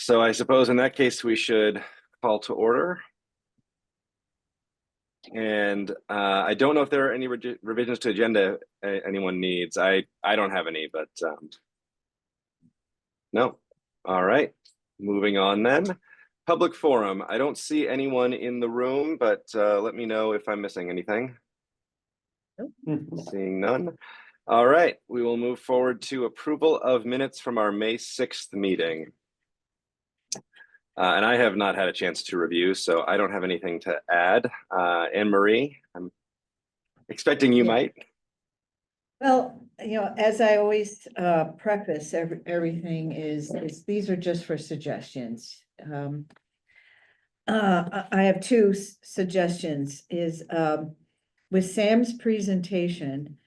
So I suppose in that case, we should call to order. And I don't know if there are any revisions to agenda anyone needs. I don't have any, but no. All right, moving on then. Public forum. I don't see anyone in the room, but let me know if I'm missing anything. Seeing none. All right, we will move forward to approval of minutes from our May 6th meeting. And I have not had a chance to review, so I don't have anything to add. Anne Marie, I'm expecting you might. Well, as I always preface everything is these are just for suggestions. I have two suggestions is with Sam's presentation.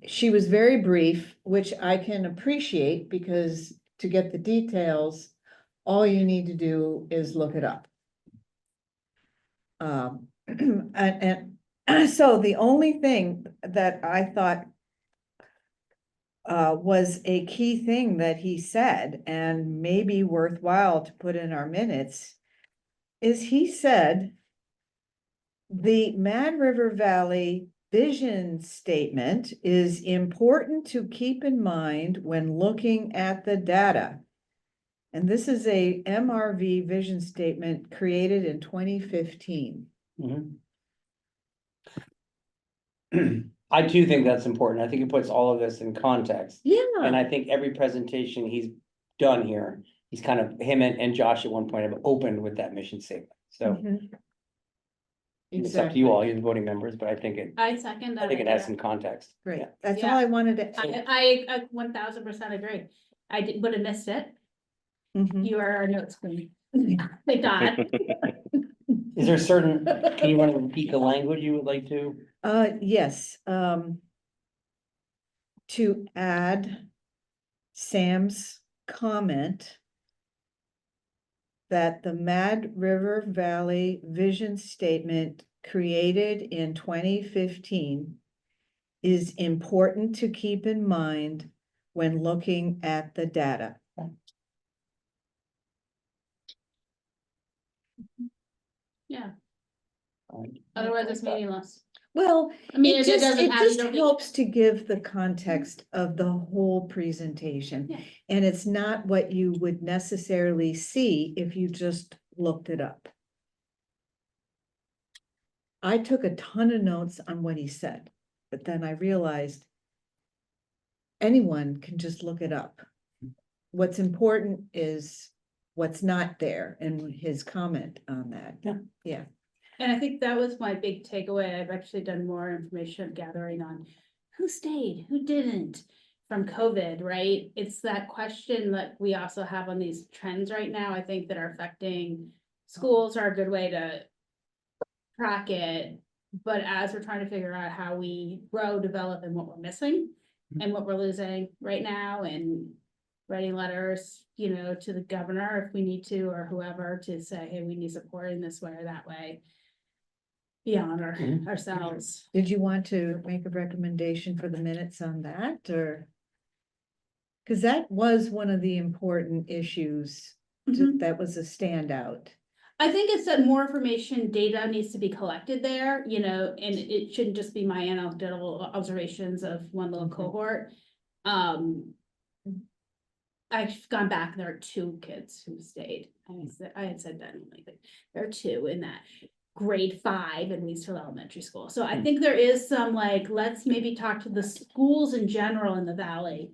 She was very brief, which I can appreciate because to get the details, all you need to do is look it up. And so the only thing that I thought was a key thing that he said, and maybe worthwhile to put in our minutes, is he said the Mad River Valley vision statement is important to keep in mind when looking at the data. And this is a MRV vision statement created in 2015. I too think that's important. I think it puts all of this in context. Yeah. And I think every presentation he's done here, he's kind of, him and Josh at one point have opened with that mission statement. So it's up to you all, you voting members, but I think it has some context. Great. Yeah. That's all I wanted to. I 1000% agree. I would have missed it. You are our notes queen. Thank God. Is there certain, can you want to repeat the language you would like to? Yes, to add Sam's comment that the Mad River Valley vision statement created in 2015 is important to keep in mind when looking at the data. Yeah. Otherwise it's meaningless. Well, I mean, it just doesn't helps to give the context of the whole presentation. Yeah. And it's not what you would necessarily see if you just looked it up. I took a ton of notes on what he said, but then I realized anyone can just look it up. What's important is what's not there and his comment on that. Yeah. And I think that was my big takeaway. I've actually done more information gathering on who stayed, who didn't from COVID, right? It's that question that we also have on these trends right now, I think that are affecting schools are a good way to track it. But as we're trying to figure out how we grow, develop, and what we're missing and what we're losing right now, and writing letters, to the governor if we need to, or whoever, to say, hey, we need support in this way or that way. Beyond ourselves. Did you want to make a recommendation for the minutes on that, or? Because that was one of the important issues, that was a standout. I think it's that more information, data needs to be collected there, and it shouldn't just be my anecdotal observations of one little cohort. I've gone back, there are 2 kids who stayed. I had said that, there are 2 in that grade 5 in Waitsfield Elementary School. So I think there is some let's maybe talk to the schools in general in the Valley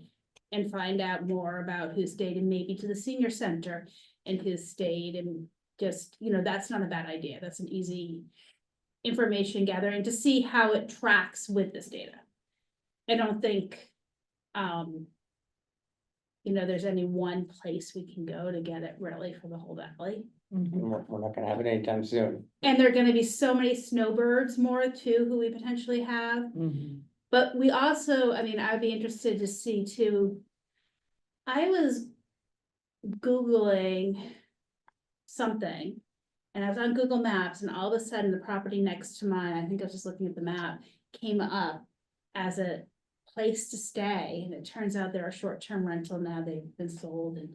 and find out more about who stayed, and maybe to the senior center and who stayed, and just, that's not a bad idea. That's an easy information gathering to see how it tracks with this data. I don't think, there's any one place we can go to get it really for the whole Valley. We're not gonna have it anytime soon. And there are gonna be so many snowbirds more too, who we potentially have. But we also, I'd be interested to see too. I was Googling something and I was on Google Maps, and all of a sudden the property next to mine, I think I was just looking at the map, came up as a place to stay, and it turns out they're a short-term rental now, they've been sold, and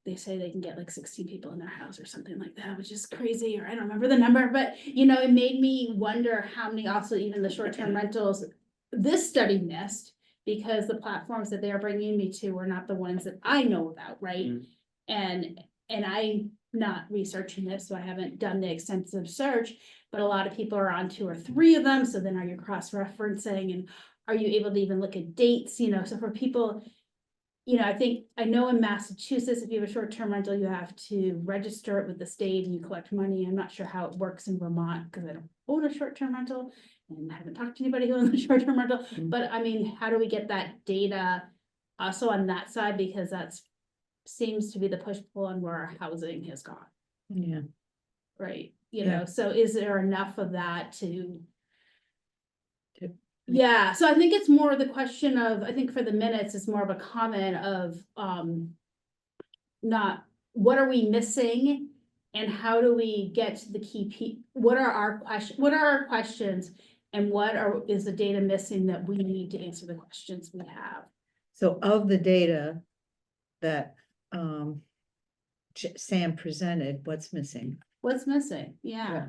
they say they can get like 16 people in their house or something like that, which is crazy, or I don't remember the number, but you know, it made me wonder how many also even the short-term rentals this study missed, because the platforms that they are bringing me to were not the ones that I know about, right? Mm. And I'm not researching this, so I haven't done the extensive search, but a lot of people are on 2 or 3 of them, so then are you cross-referencing, and are you able to even look at dates, you know, so for people, you know, I know in Massachusetts, if you have a short-term rental, you have to register it with the state and you collect money. I'm not sure how it works in Vermont, because I don't own a short-term rental and I haven't talked to anybody who owns a short-term rental, but I mean, how do we get that data also on that side, because that's seems to be the push-pull on where our housing has gone, Yeah. right? You Yeah. know, so is there enough of that to? To- Yeah, so I think it's more the question of, I think for the minutes, it's more of a comment of, not, what are we missing? And how do we get to the what are our questions? And is the data missing that we need to answer the questions we have? So of the data that Sam presented, what's missing? What's missing? Yeah.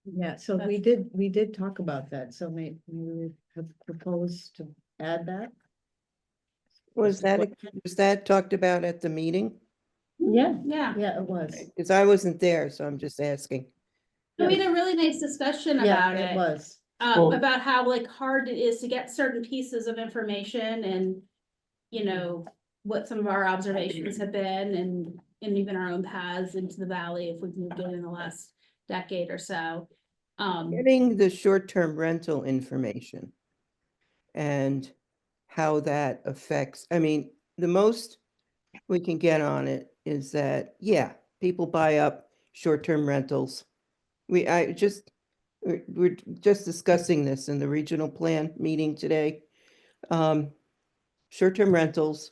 Yeah, so we did talk about that, so maybe we have proposed to add that. Was that talked about at the meeting? Yeah. Yeah, Yeah, it was. Because I wasn't there, so I'm just asking. we had a really nice discussion Yeah, about it. it was. Well- About how like hard it is to get certain pieces of information, and you know, what some of our observations have been, and even our own paths into the valley, if we've moved in the last decade or so. Getting the short-term rental information and how that affects, I mean, the most we can get on it is that, yeah, people buy up short-term rentals. We're just discussing this in the regional plan meeting today. Short-term rentals,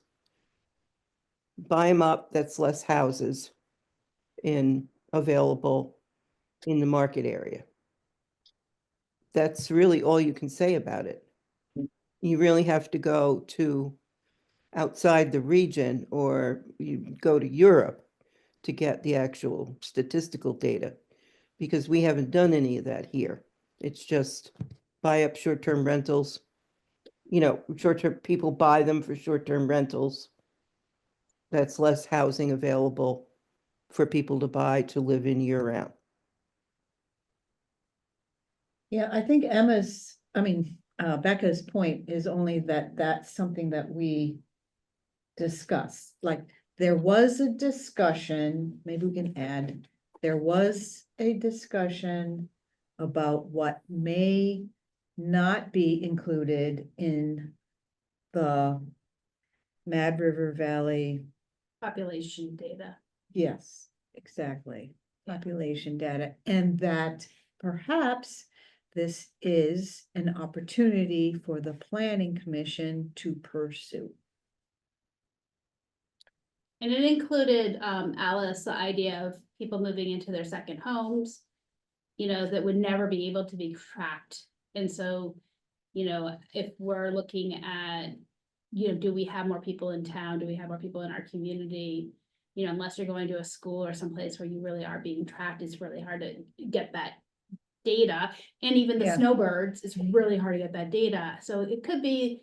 buy them up, that's less houses available in the market area. That's really all you can say about it. You really have to go to outside the region, or you go to Europe to get the actual statistical data, because we haven't done any of that here. It's just buy up short-term rentals. You know, short-term, people buy them for short-term rentals. That's less housing available for people to buy to live in year-round. Yeah, I think Becca's point is only that that's something that we discussed. Like, there was a discussion, maybe we can add, there was a discussion about what may not be included in the Mad River Valley. Population data. Yes, exactly. Population data, and that perhaps this is an opportunity for the planning commission to pursue. And it included, Alice, the idea of people moving into their second homes, you know, that would never be able to be tracked. And so, you know, if we're looking at, you know, do we have more people in town? Do we have more people in our community? You know, unless you're going to a school or someplace where you really are being tracked, it's really hard to get that data. And even the Yeah. snowbirds, it's really hard to get that data. So it could be,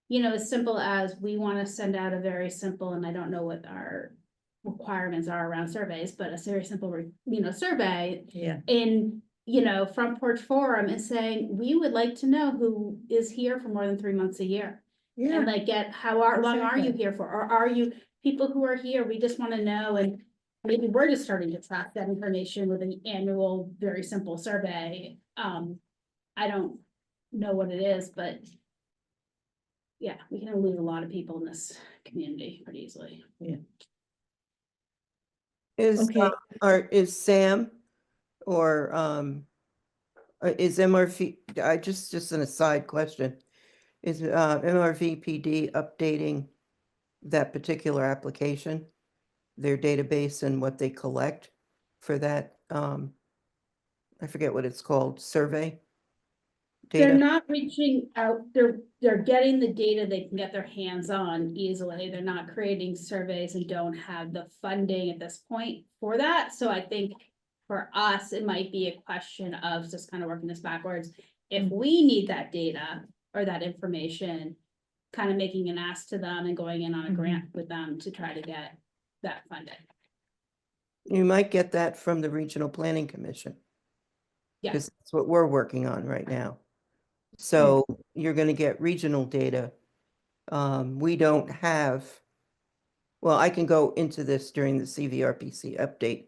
you know, as simple as we want to send out a very simple, and I don't know what our requirements are around surveys, but a very simple, you know, survey Yeah. in, you know, Front Porch Forum, and saying, we would like to know who is here for more than 3 months a year. Yeah, And like long are you Exactly. here for? Or are you people who are here? We just want to know, and maybe we're just starting to track that information with an annual, very simple survey. I don't know what it is, but yeah, we can lose a lot of people in this community pretty easily. Okay. Is Sam or is MRV, just an aside question, is MRVPD updating that particular application? their database and what they collect for that, I forget what it's called, survey? They're Data? not reaching out, they're getting the data they can get their hands on easily. They're not creating surveys and don't have the funding at this point for that. So I think for us, it might be a question of just kind of working this backwards. If we need that data or that information, kind of making an ask to them and going in on a grant with them to try to get that funded. You might get that from the Regional Planning Commission. Yeah. Because that's what we're working on right now. So you're gonna get regional data. We don't have, well, I can go into this during the CVRPC update.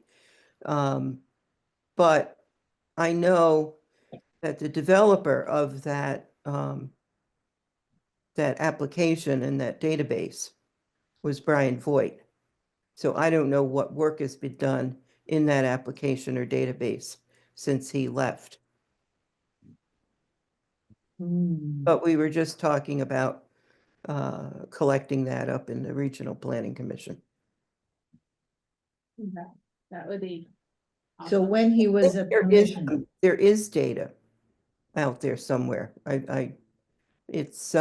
But I know that the developer of that, that application and that database was Brian Voigt. So I don't know what work has been done in that application or database since he left. But we were just talking about collecting that up in the Regional Planning Commission. That would be. So awesome. when he was a commissioner, There is data out there somewhere. It's,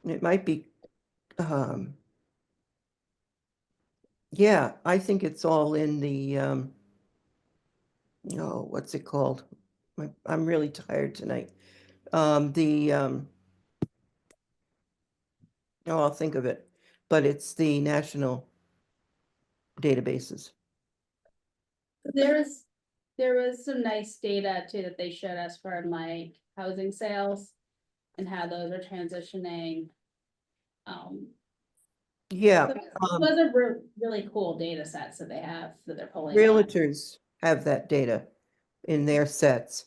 it might be, yeah, I think it's all in the, oh, what's it called? I'm really tired tonight. Oh, I'll think of it, but it's the national databases. There was some nice data too that they showed us for like housing sales and how those are transitioning. Yeah, Those are really cool data sets that they have that they're pulling. realtors have that data in their sets.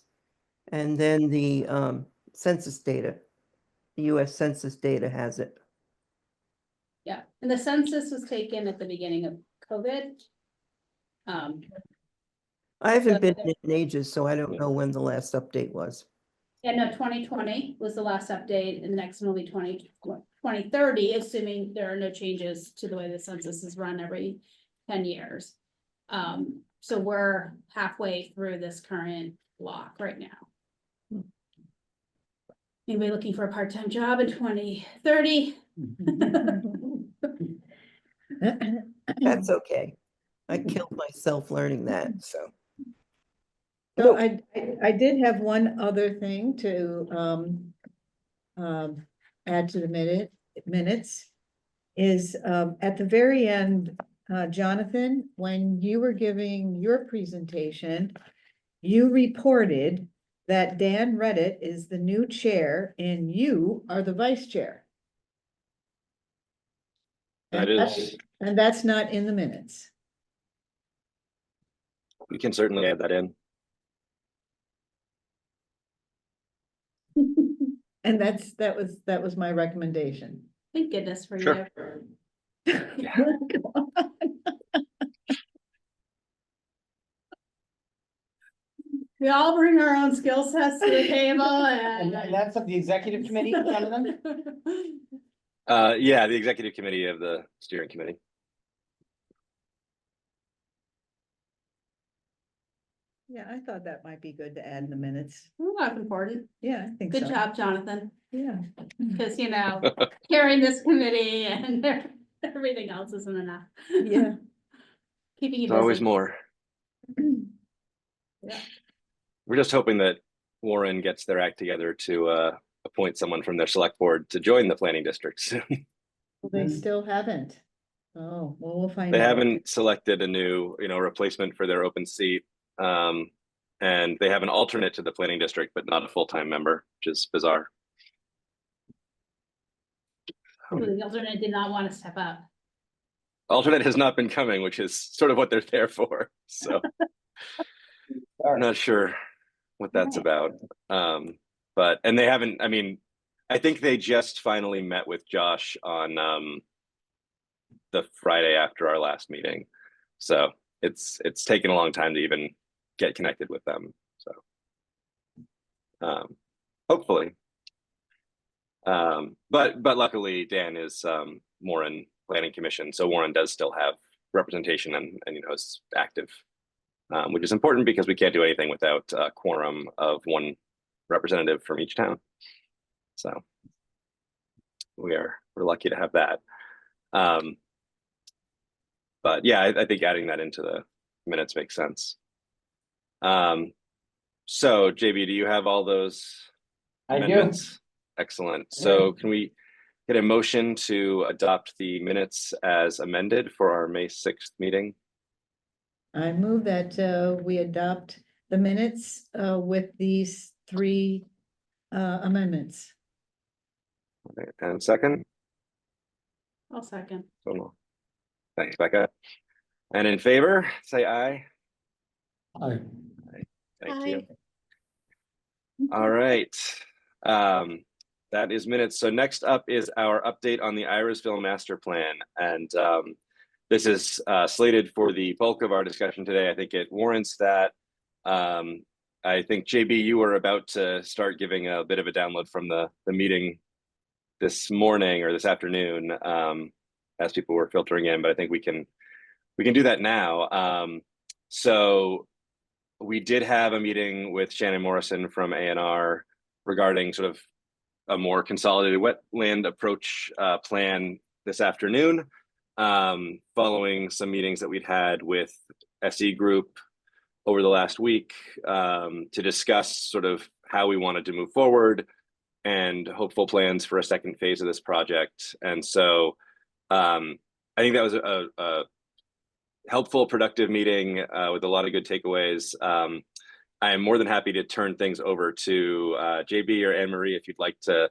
And then the census data, the US Census data has it. Yeah, and the census was taken at the beginning of COVID. I haven't So been there- in ages, so I don't know when the last update was. Yeah, no, 2020 was the last update, and the next one will be 2030, assuming there are no changes to the way the census is run every 10 years. So we're halfway through this current block right now. Anybody looking for a part-time job in 2030? That's okay. I killed myself learning that, so. So Nope. I did have one other thing to add to the minutes. Is at the very end, Jonathan, when you were giving your presentation, you reported that Dan Reddit is the new chair and you are the vice chair. That is, And that's not in the minutes. we can certainly add that in. And that was my recommendation. Thank goodness for Sure. you. We all bring our own skill sets to the table And that's of the executive committee, Jonathan? Yeah, the executive committee of the steering committee. Yeah, I thought that might be good to add in the minutes. Well, that's important. Yeah, I think so. Good job, Jonathan, Yeah. because you know, carrying this committee and everything else isn't enough. Yeah. Keeping you There's always busy. more. Yeah. We're just hoping that Warren gets their act together to appoint someone from their select board to join the planning district soon. They still haven't. Oh, well, we'll find They out. haven't selected a new, replacement for their open seat. And they have an alternate to the planning district, but not a full-time member, which is bizarre. The alternate did not want to step up. Alternate has not been coming, which is sort of what they're there for. So I'm not sure what that's about. But they haven't, I think they just finally met with Josh on the Friday after our last meeting. So it's taken a long time to even get connected with them. So hopefully. But luckily Dan is more in planning commission. So Warren does still have representation and is active, which is important because we can't do anything without a quorum of one representative from each town. So we're lucky to have that. But yeah, I think adding that into the minutes makes sense. So JB, do you have all those amendments? Excellent. So can we get a motion to adopt the minutes as amended for our May 6th meeting? I move that we adopt the minutes with these 3 amendments. Okay, and second? I'll second. Thanks, Becca. And in favor, say aye. Aye. Thank you. All right. That is minutes. So next up is our update on the Irisville master plan. And this is slated for the bulk of our discussion today. I think it warrants that. I think JB, you were about to start giving a bit of a download from the meeting this morning or this afternoon as people were filtering in, but I think we can do that now. So we did have a meeting with Shannon Morrison from A&R regarding sort of a more consolidated wetland approach plan this afternoon, following some meetings that we'd had with SE Group over the last week to discuss sort of how we wanted to move forward and hopeful plans for a second phase of this project. And so I think that was a helpful, productive meeting with a lot of good takeaways. I am more than happy to turn things over to JB or Anne-Marie if you'd like to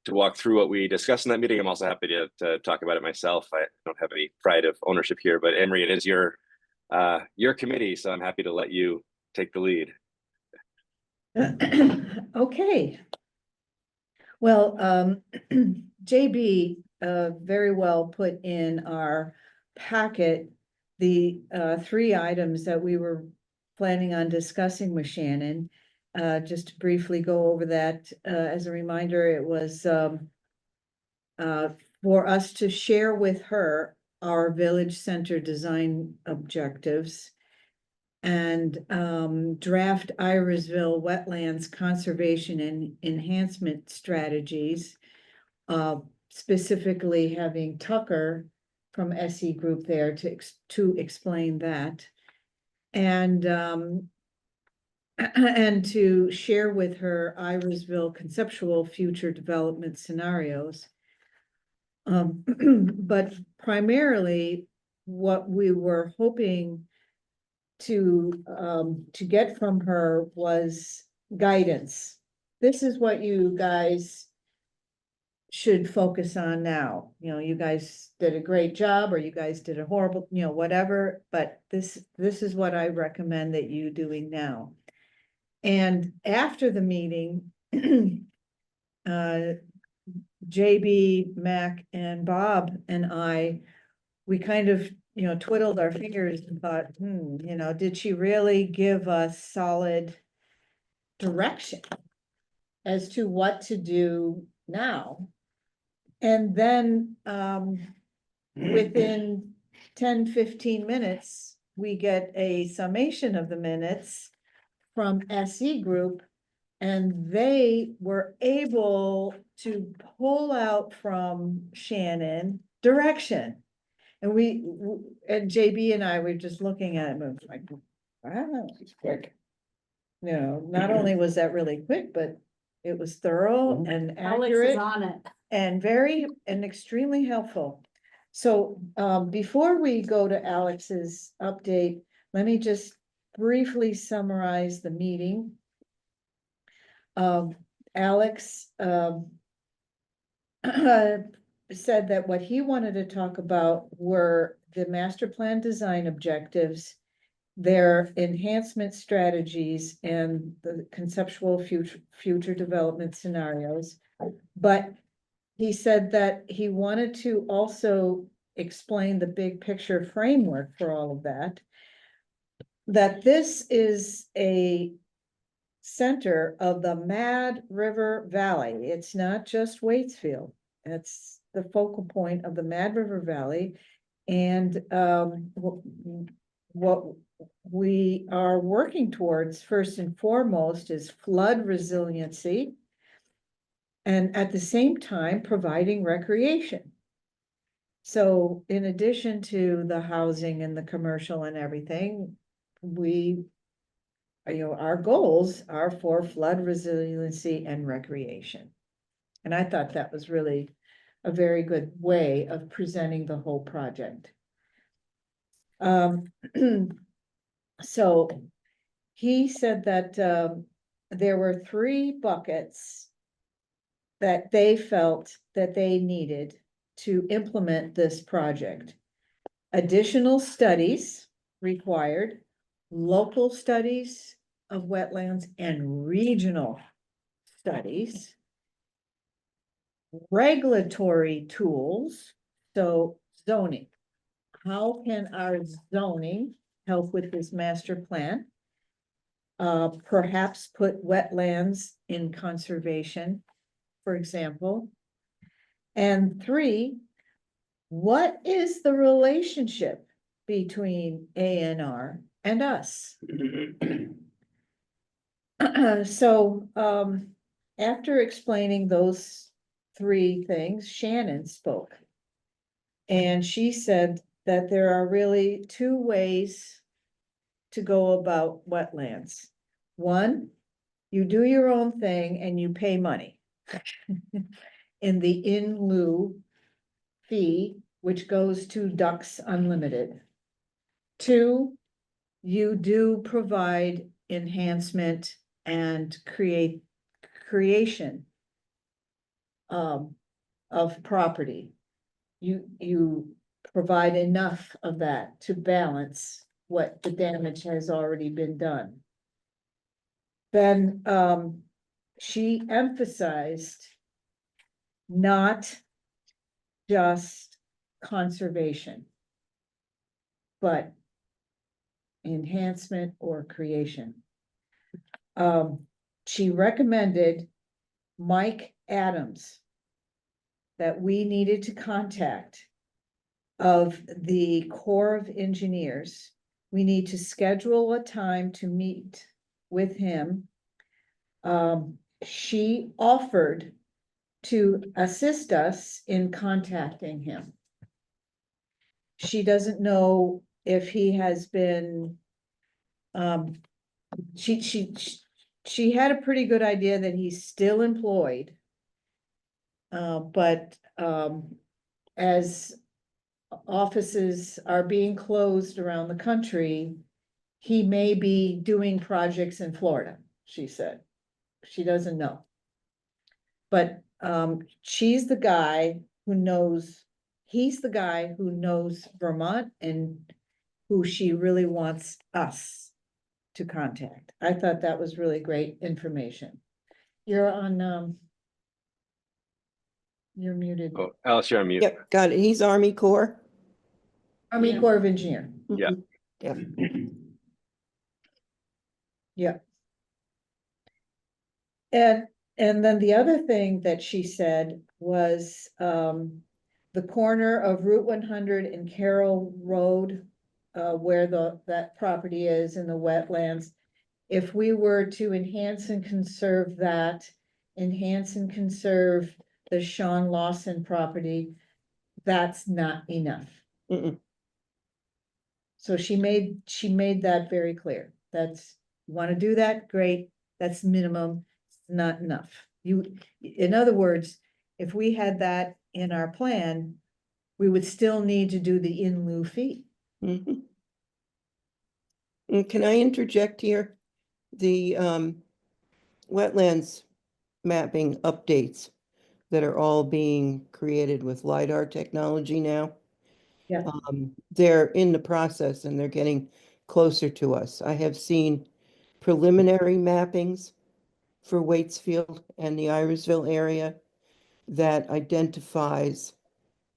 walk through what we discussed in that meeting. I'm also happy to talk about it myself. I don't have any pride of ownership here, but Anne-Marie, it is your committee, so I'm happy to let you take the lead. Okay. Well, JB very well put in our packet the 3 items that we were planning on discussing with Shannon. Just to briefly go over that, as a reminder, it was for us to share with her our village center design objectives and draft Irisville wetlands conservation and enhancement strategies, specifically having Tucker from SE Group there to explain that, and to share with her Irisville conceptual future development scenarios. But primarily what we were hoping to get from her was guidance. This is what you guys should focus on now. You guys did a great job, or you guys did a horrible, whatever, but this is what I recommend that you doing now. And after the meeting, JB, Mac, and Bob and we kind of, twiddled our fingers and thought, did she really give us solid direction as to what to do now? And then within 10-15 minutes, we get a summation of the minutes from SE Group, and they were able to pull out from Shannon direction. And and JB and I were just looking at it and was like, wow, it's quick. Not only was that really quick, but it was thorough and Alex is accurate on it. and extremely helpful. So before we go to Alex's update, let me just briefly summarize the meeting. Alex said that what he wanted to talk about were the master plan design objectives, their enhancement strategies, and the conceptual future development scenarios. But he said that he wanted to also explain the big picture framework for all of that, that this is a center of the Mad River Valley. It's not just Waitsfield. It's the focal point of the Mad River Valley. And what we are working towards first and foremost is flood resiliency. And at the same time, providing recreation. So in addition to the housing and the commercial and everything, our goals are for flood resiliency and recreation. And I thought that was really a very good way of presenting the whole project. So he said that there were 3 buckets that they felt that they needed to implement this project. Additional studies required, local studies of wetlands and regional studies, regulatory tools, so zoning. How can our zoning help with this master plan? Perhaps put wetlands in conservation, for example. And 3, what is the relationship between ANR and us? So, after explaining those 3 things, Shannon spoke. And she said that there are really 2 ways to go about wetlands. One, you do your own thing and you pay money in the in lieu fee, which goes to Ducks Unlimited. 2, you do provide enhancement and creation of property. You provide enough of that to balance what the damage has already been done. Then she emphasized not just conservation, but enhancement or creation. She recommended Mike Adams that we needed to contact of the Corps of Engineers. We need to schedule a time to meet with him. She offered to assist us in contacting him. She doesn't know if he has been, she had a pretty good idea that he's still employed. But as offices are being closed around the country, he may be doing projects in Florida, she said. She doesn't know. But she's the guy who knows, he's the guy who knows Vermont and who she really wants us to contact. I thought that was really great information. You're on, you're muted. Oh, Alice, you're on mute. Yep, got it. He's Army Corps. Army Yeah. Corps of Engineer. Yeah. Yeah. Yeah. And then the other thing that she said was, the corner of Route 100 and Carroll Road, where that property is in the wetlands. If we were to enhance and conserve that, enhance and conserve the Sean Lawson property, that's not enough. Mm-mm. So she made that very clear. That's, you want to do that, great, that's minimum, it's not enough. In other words, if we had that in our plan, we would still need to do the in lieu fee. Mhm. And can I interject here? The wetlands mapping updates that are all being created with LiDAR technology now. Yeah. They're in the process and they're getting closer to us. I have seen preliminary mappings for Waitsfield and the Irisville area that identifies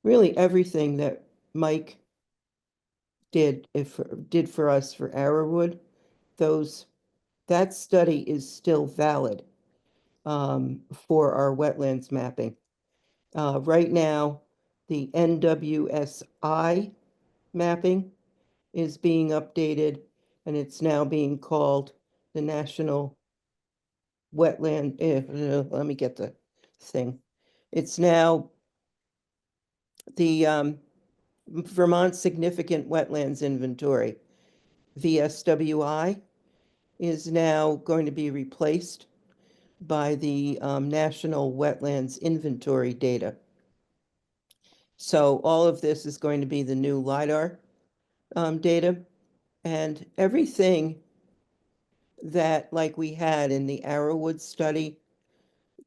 really everything that Mike did for us for Arrowwood. That study is still valid for our wetlands mapping. Right now, the NWSI mapping is being updated, and it's now being called the National Wetland, let me get the thing. It's now the Vermont Significant Wetlands Inventory, VSWI, is now going to be replaced by the National Wetlands Inventory data. So all of this is going to be the new LiDAR data, and everything that, like we had in the Arrowwood study,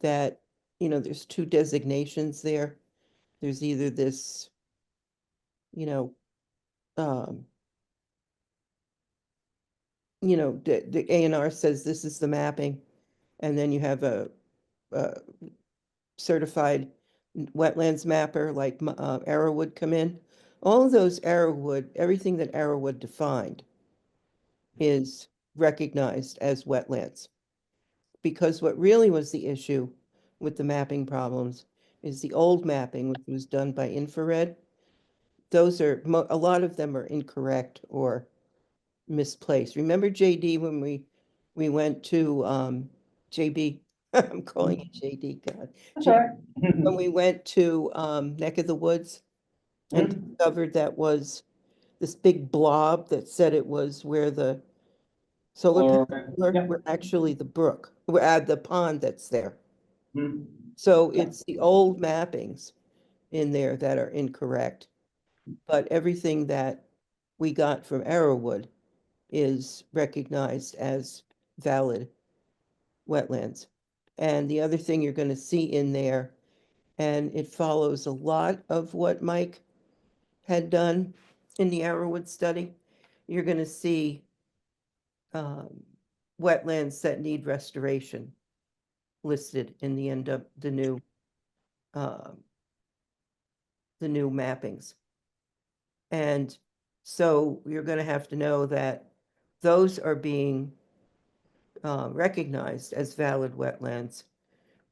that, there's two designations there. There's either this, um, the A&R says this is the mapping, and then you have a certified wetlands mapper like Arrowwood come in. All of those everything that Arrowwood defined is recognized as wetlands. Because what really was the issue with the mapping problems is the old mapping, which was done by infrared. Those are, a lot of them are incorrect or misplaced. Remember, JD, when we went to JB, I'm calling it JD, God. That's all right. When we went to Neck of the Woods and discovered that was this big blob that said it was where the solar panels were actually the brook, we're at the pond that's there. So it's the old mappings in there that are incorrect, but everything that we got from Arrowwood is recognized as valid wetlands. And the other thing you're going to see in there, and it follows a lot of what Mike had done in the Arrowwood study, you're going to see wetlands that need restoration listed in the end of the new mappings. And so you're going to have to know that those are being recognized as valid wetlands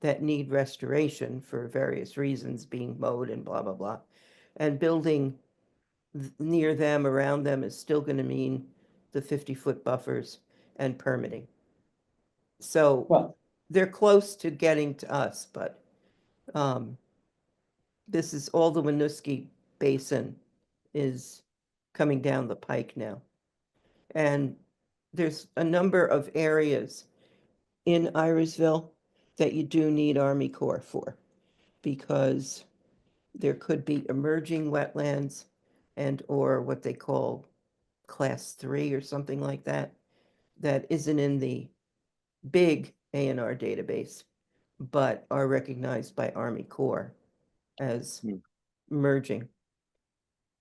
that need restoration for various reasons, being mowed and blah, blah, blah. And building near them, around them, is still going to mean the 50-foot buffers and permitting. So Well, they're close to getting to us, but this is all the Winooski Basin is coming down the pike now. And there's a number of areas in Irisville that you do need Army Corps for, because there could be emerging wetlands and or what they call class 3 or something like that, that isn't in the big A&R database, but are recognized by Army Corps as emerging.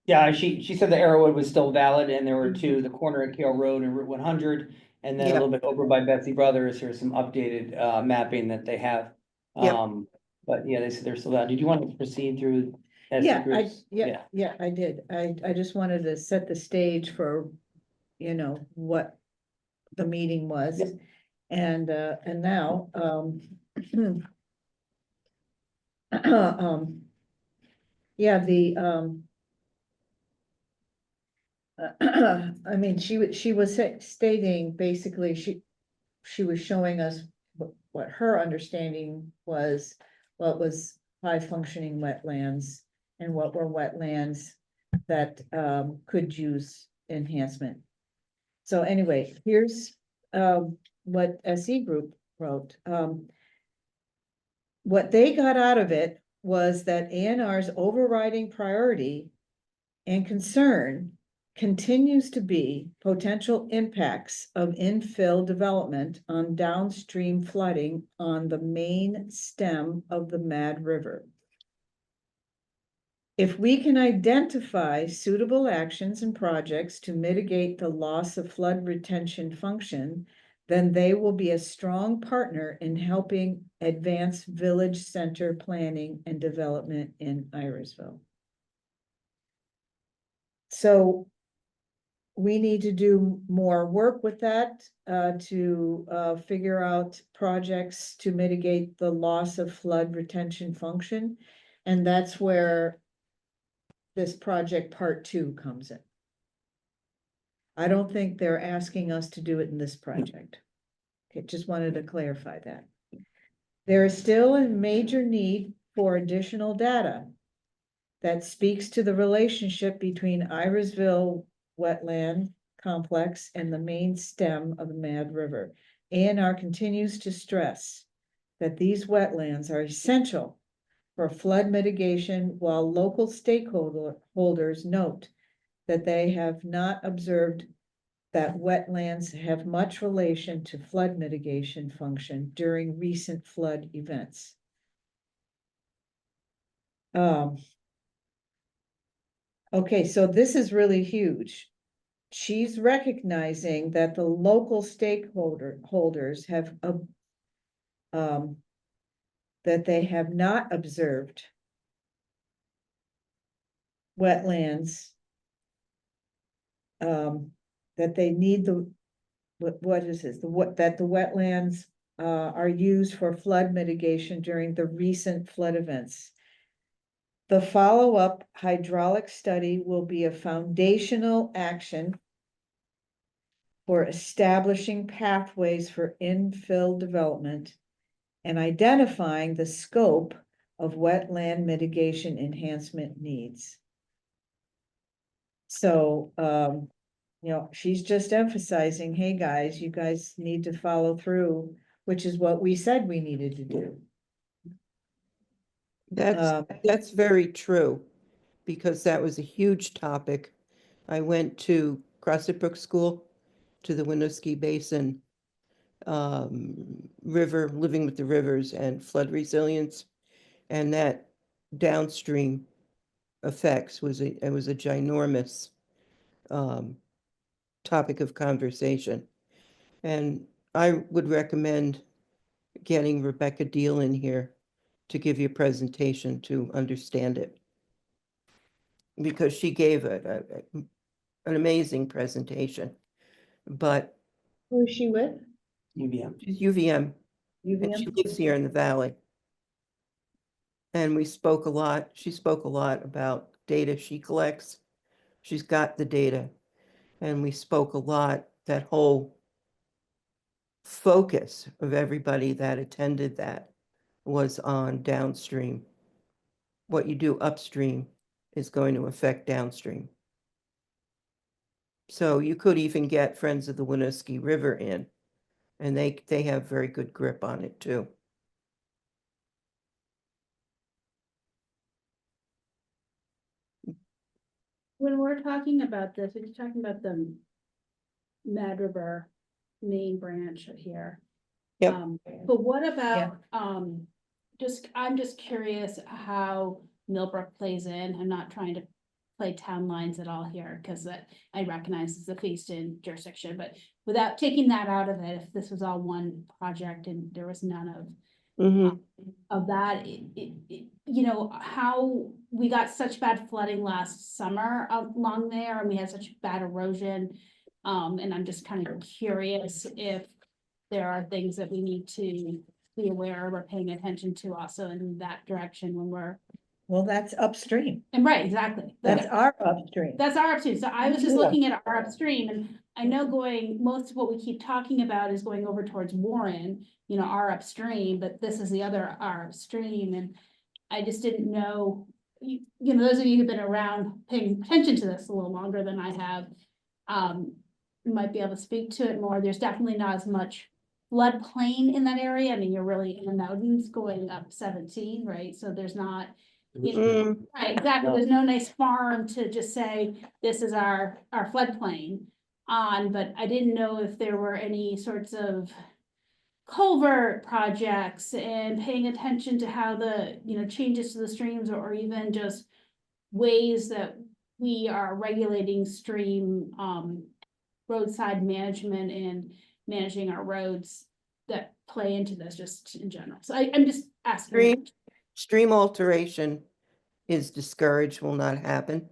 yeah, she said the Arrowwood was still valid, and there were two, the corner of Kale Road and Route 100, and then a Yep. little bit over by Betsy Brothers, there's some updated mapping that they have. Yep. But yeah, they said they're still valid. Did you want to proceed through? as the Yeah, groups? yeah, I did. I just wanted to set the stage for, what the meeting was. Yep. And now, yeah, I mean, she was stating, basically, she was showing us what her understanding was, what was high functioning wetlands and what were wetlands that could use enhancement. So anyway, here's what SE Group wrote. What they got out of it was that ANR's overriding priority and concern continues to be potential impacts of infill development on downstream flooding on the main stem of the Mad River. If we can identify suitable actions and projects to mitigate the loss of flood retention function, then they will be a strong partner in helping advance village center planning and development in Irisville. So we need to do more work with that to figure out projects to mitigate the loss of flood retention function. And that's where this project part 2 comes in. I don't think they're asking us to do it in this project. Okay, just wanted to clarify that. There is still a major need for additional data that speaks to the relationship between Irisville wetland complex and the main stem of the Mad River. ANR continues to stress that these wetlands are essential for flood mitigation, while local stakeholders note that they have not observed that wetlands have much relation to flood mitigation function during recent flood events. Okay, so this is really huge. She's recognizing that the local holders have that they have not observed wetlands, that they need what is this? That the wetlands are used for flood mitigation during the recent flood events. The follow-up hydraulic study will be a foundational action for establishing pathways for infill development and identifying the scope of wetland mitigation enhancement needs. So, you know, she's just emphasizing, hey, guys, you guys need to follow through, which is what we said we needed to do. That's very true, because that was a huge topic. I went to Crossett Brook School, to the Winooski Basin River, living with the rivers and flood resilience, and that downstream effects was a ginormous topic of conversation. And I would recommend getting Rebecca Deal in here to give you a presentation to understand it, because she gave an amazing presentation. But Who is she with? UVM. she's UVM, and she lives here in the valley. And we spoke a lot. She spoke a lot about data she collects. She's got the data. And we spoke a lot, that whole focus of everybody that attended that was on downstream. What you do upstream is going to affect downstream. So you could even get Friends of the Winooski River in, and they have very good grip on it too. When we're talking about this, we're talking about the Mad River main branch here. Yep. But what about, I'm just curious how Millbrook plays in. I'm not trying to play town lines at all here, because that I recognize it's a fenced-in jurisdiction, but without taking that out of it, if this was all one project and there was none of that, you know, how we got such bad flooding last summer along there, and we had such bad erosion. And I'm just kind of curious if there are things that we need to be aware of or paying attention to also in that direction when we're. Well, that's upstream. And right, exactly. That's our upstream. That's our upstream. So I was just looking at our upstream, and I know most of what we keep talking about is going over towards Warren, you know, our upstream, but this is the other our upstream. And I just didn't know, you know, those of you who've been around paying attention to this a little longer than I have, might be able to speak to it more. There's definitely not as much floodplain in that area. I mean, you're really in the mountains going up 17, right? So there's not, right, exactly. There's no nice farm to just say, this is our floodplain on, but I didn't know if there were any sorts of culvert projects and paying attention to how the, you know, changes to the streams, or even just ways that we are regulating stream, roadside management and managing our roads that play into this just in general. So I'm just asking. Stream alteration is discouraged, will not happen.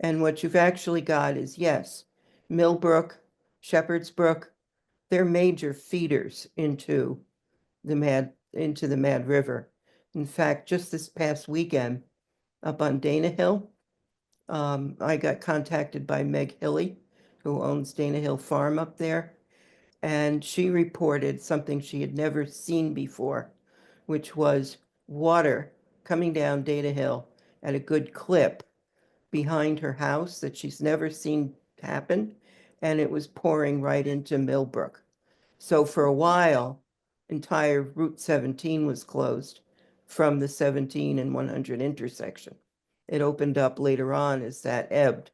And what you've actually got is, yes, Millbrook, Shepherd's Brook, they're major feeders into the Mad River. In fact, just this past weekend up on Dana Hill, I got contacted by Meg Hilly, who owns Dana Hill Farm up there. And she reported something she had never seen before, which was water coming down Dana Hill at a good clip behind her house that she's never seen happen. And it was pouring right into Millbrook. So for a while, entire Route 17 was closed from the 17 and 100 intersection. It opened up later on as that ebbed.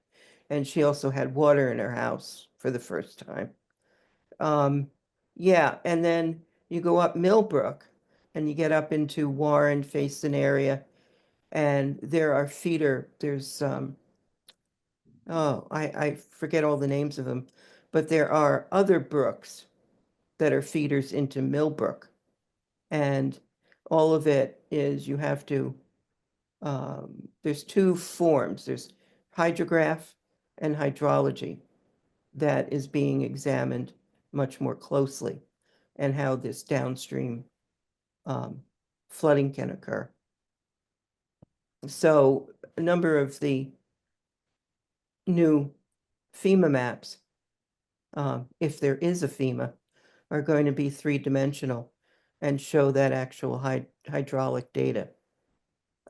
And she also had water in her house for the first time. Yeah, and then you go up Millbrook and you get up into Warren, Faison area, and there are there's I forget all the names of them, but there are other brooks that are feeders into Millbrook. And all of it is you have to there's two forms. There's hydrograph and hydrology that is being examined much more closely, and how this downstream flooding can occur. So a number of the new FEMA maps, if there is a FEMA, are going to be three-dimensional and show that actual hydraulic data.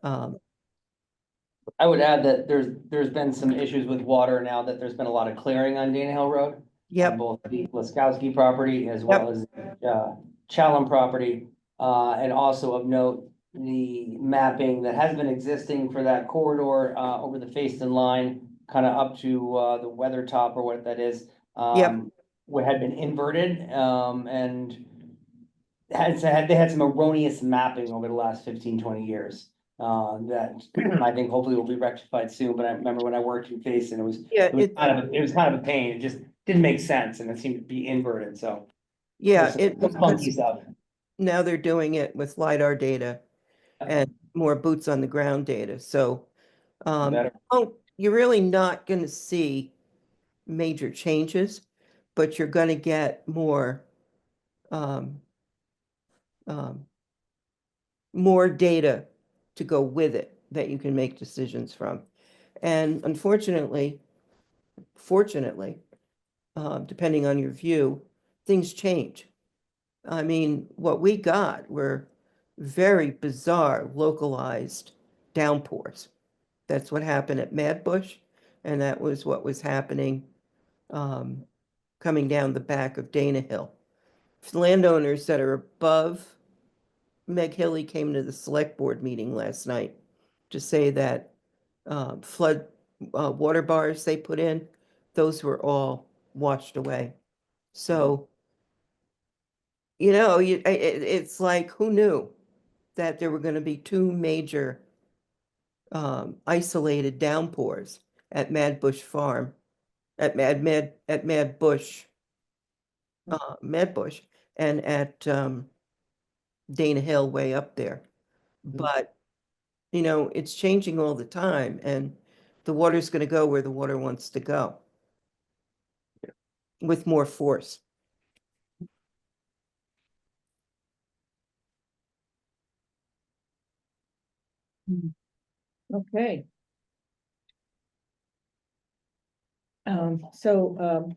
I would add that there's been some issues with water now that there's been a lot of clearing on Dana Hill Road. On Yep, both the Laskowski property as well as Challen property. And also of note, the mapping that has been existing for that corridor over the Facein line, kind of up to the Weathertop or what that is. Yep. What had been inverted and they had some erroneous mapping over the last 15, 20 years. That I think hopefully will be rectified soon, but I remember when I worked in Facein, yeah, it was kind of a pain. It just didn't make sense and it seemed to be inverted, so. yeah, there's some funky stuff. now they're doing it with LiDAR data and more boots on the ground data. So Better. you're really not going to see major changes, but you're going to get more more data to go with it that you can make decisions from. And unfortunately, fortunately, depending on your view, things change. I mean, what we got were very bizarre, localized downpours. That's what happened at Mad Bush, and that was what was happening coming down the back of Dana Hill. Landowners that are above Meg Hilly came to the select board meeting last night to say that flood water bars they put in, those were all washed away. So, it's like, who knew that there were going to be two major isolated downpours at Mad Bush Farm, at Mad Bush, and at Dana Hill way up there. But it's changing all the time, and the water's going to go where the water wants to go with more force. Okay. So,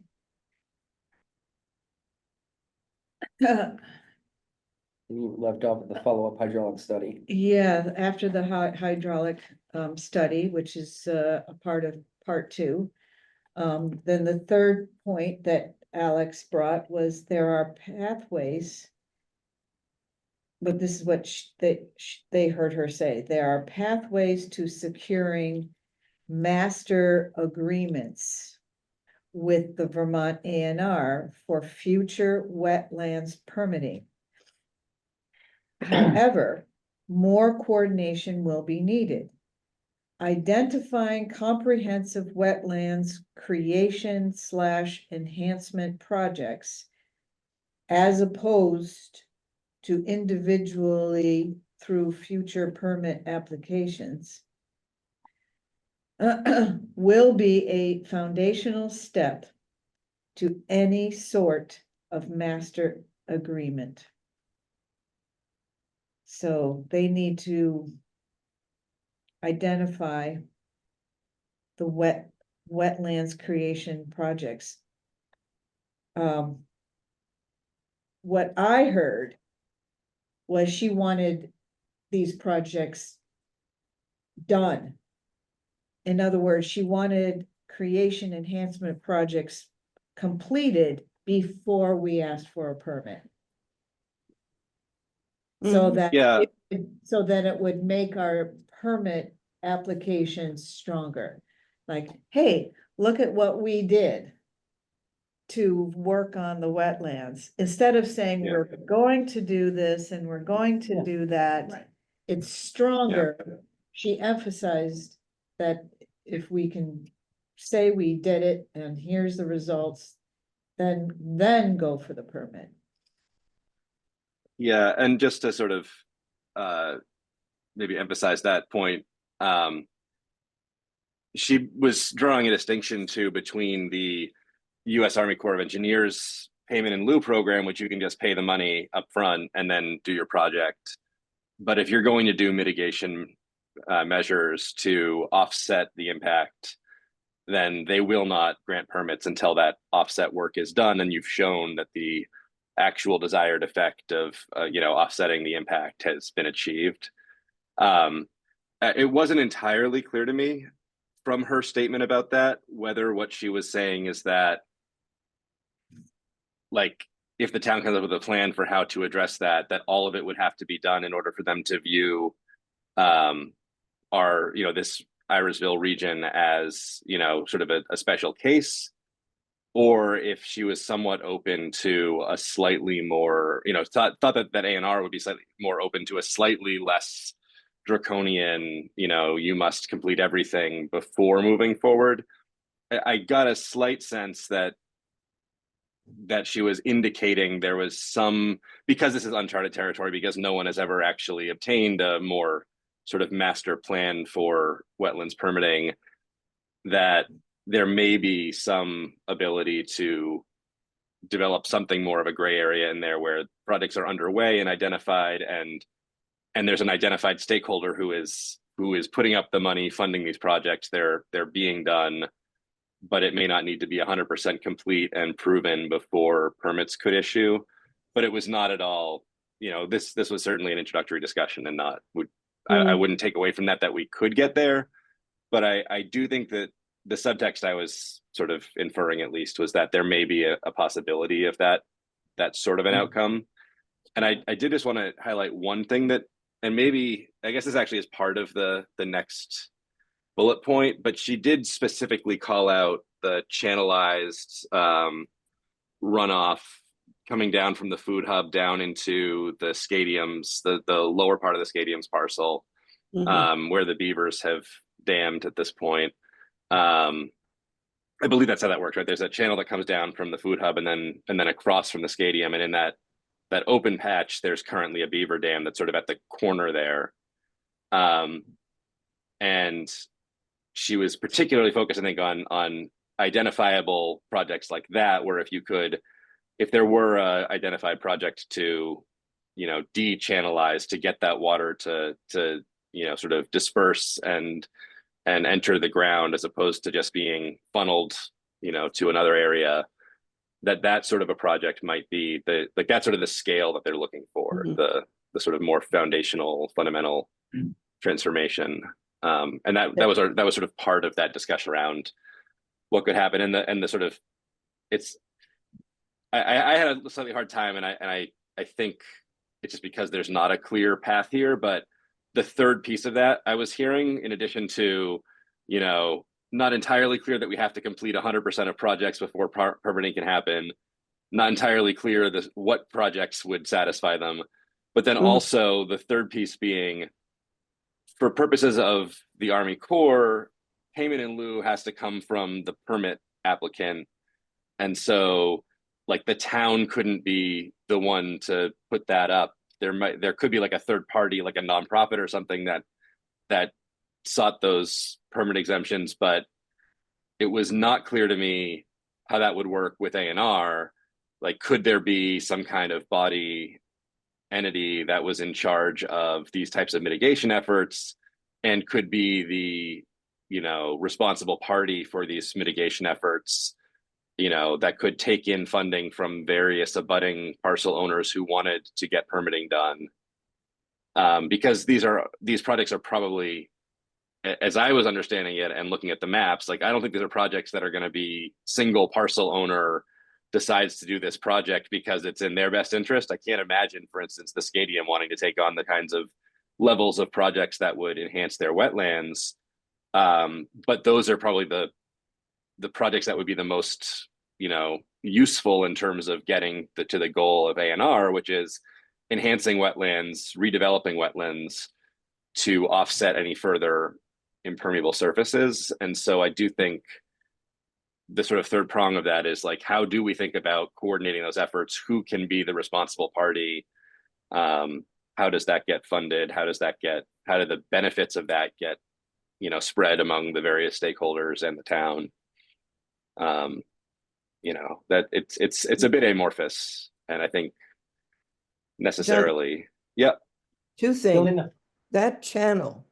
You left off with the follow-up hydraulic study. yeah, after the hydraulic study, which is a part of part 2. Then the third point that Alex brought was there are pathways. But this is what they heard her say. There are pathways to securing master agreements with the Vermont ANR for future wetlands permitting. However, more coordination will be needed. Identifying comprehensive wetlands creation / enhancement projects as opposed to individually through future permit applications will be a foundational step to any sort of master agreement. So they need to identify the wetlands creation projects. What I heard was she wanted these projects done. In other words, she wanted creation enhancement projects completed before we asked for a permit. So that, Yeah. so that it would make our permit applications stronger. Like, hey, look at what we did to work on the wetlands, instead of saying, Yeah. we're going to do this and we're going to Yeah. do that. Right. It's stronger. She emphasized that if we can say we did it and here's the results, then go for the permit. Yeah, and just to sort of maybe emphasize that point, she was drawing a distinction too between the U.S. Army Corps of Engineers payment in lieu program, which you can just pay the money up front and then do your project. But if you're going to do mitigation measures to offset the impact, then they will not grant permits until that offset work is done and you've shown that the actual desired effect of offsetting the impact has been achieved. It wasn't entirely clear to me from her statement about that whether what she was saying is that, like, if the town comes up with a plan for how to address that all of it would have to be done in order for them to view our this Irisville region as sort of a special case, or if she was somewhat open to a slightly more, thought that A&R would be slightly more open to a slightly less draconian, you must complete everything before moving forward. I got a slight sense that she was indicating there was some, because this is uncharted territory, because no one has ever actually obtained a more sort of master plan for wetlands permitting, that there may be some ability to develop something more of a gray area in there where projects are underway and identified, and there's an identified stakeholder who is putting up the money, funding these projects. They're being done, but it may not need to be 100% complete and proven before permits could issue. But it was not at all, this was certainly an introductory discussion, and not I wouldn't take away from that we could get there. But I do think that the subtext I was sort of inferring, at least, was that there may be a possibility of that sort of an outcome. And I did just want to highlight one thing that, and maybe, I guess this actually is part of the next bullet point, but she did specifically call out the channelized runoff coming down from the food hub down into the stadiums, the lower part of the stadiums parcel, where the beavers have dammed at this point. I believe that's how that works, right? There's a channel that comes down from the food hub and then across from the stadium, and in that open patch, there's currently a beaver dam that's sort of at the corner there. And she was particularly focused, I think, on identifiable projects like that, where if there were a identified project to, de-channelize to get that water to sort of disperse and enter the ground, as opposed to just being funneled, to another area, that sort of a project might be that's sort of the scale that they're looking for, the sort of more foundational, fundamental transformation. And that was sort of part of that discussion around what could happen, and the sort of, I had a slightly hard time, and I think it's just because there's not a clear path here. But the third piece of that I was hearing, in addition to, not entirely clear that we have to complete 100% of projects before permitting can happen, not entirely clear what projects would satisfy them, but then also the third piece being, for purposes of the Army Corps, payment in lieu has to come from the permit applicant. And so, like, the town couldn't be the one to put that up. There could be like a third party, like a nonprofit or something that sought those permit exemptions, but it was not clear to me how that would work with A&R. Like, could there be some kind of body entity that was in charge of these types of mitigation efforts and could be responsible party for these mitigation efforts, that could take in funding from various abutting parcel owners who wanted to get permitting done. Because these projects are probably, as I was understanding it and looking at the maps, like, I don't think these are projects that are going to be single parcel owner decides to do this project because it's in their best interest. I can't imagine, for instance, the Stadium wanting to take on the kinds of levels of projects that would enhance their wetlands. But those are probably the projects that would be the most, useful in terms of getting to the goal of A&R, which is enhancing wetlands, redeveloping wetlands to offset any further impermeable surfaces. And so I do think the sort of third prong of that is like, how do we think about coordinating those efforts? Who can be the responsible party? How does that get funded? How do the benefits of that get, spread among the various stakeholders and the town? That it's a bit amorphous, and I think necessarily, yeah. Two Building things, the- that channel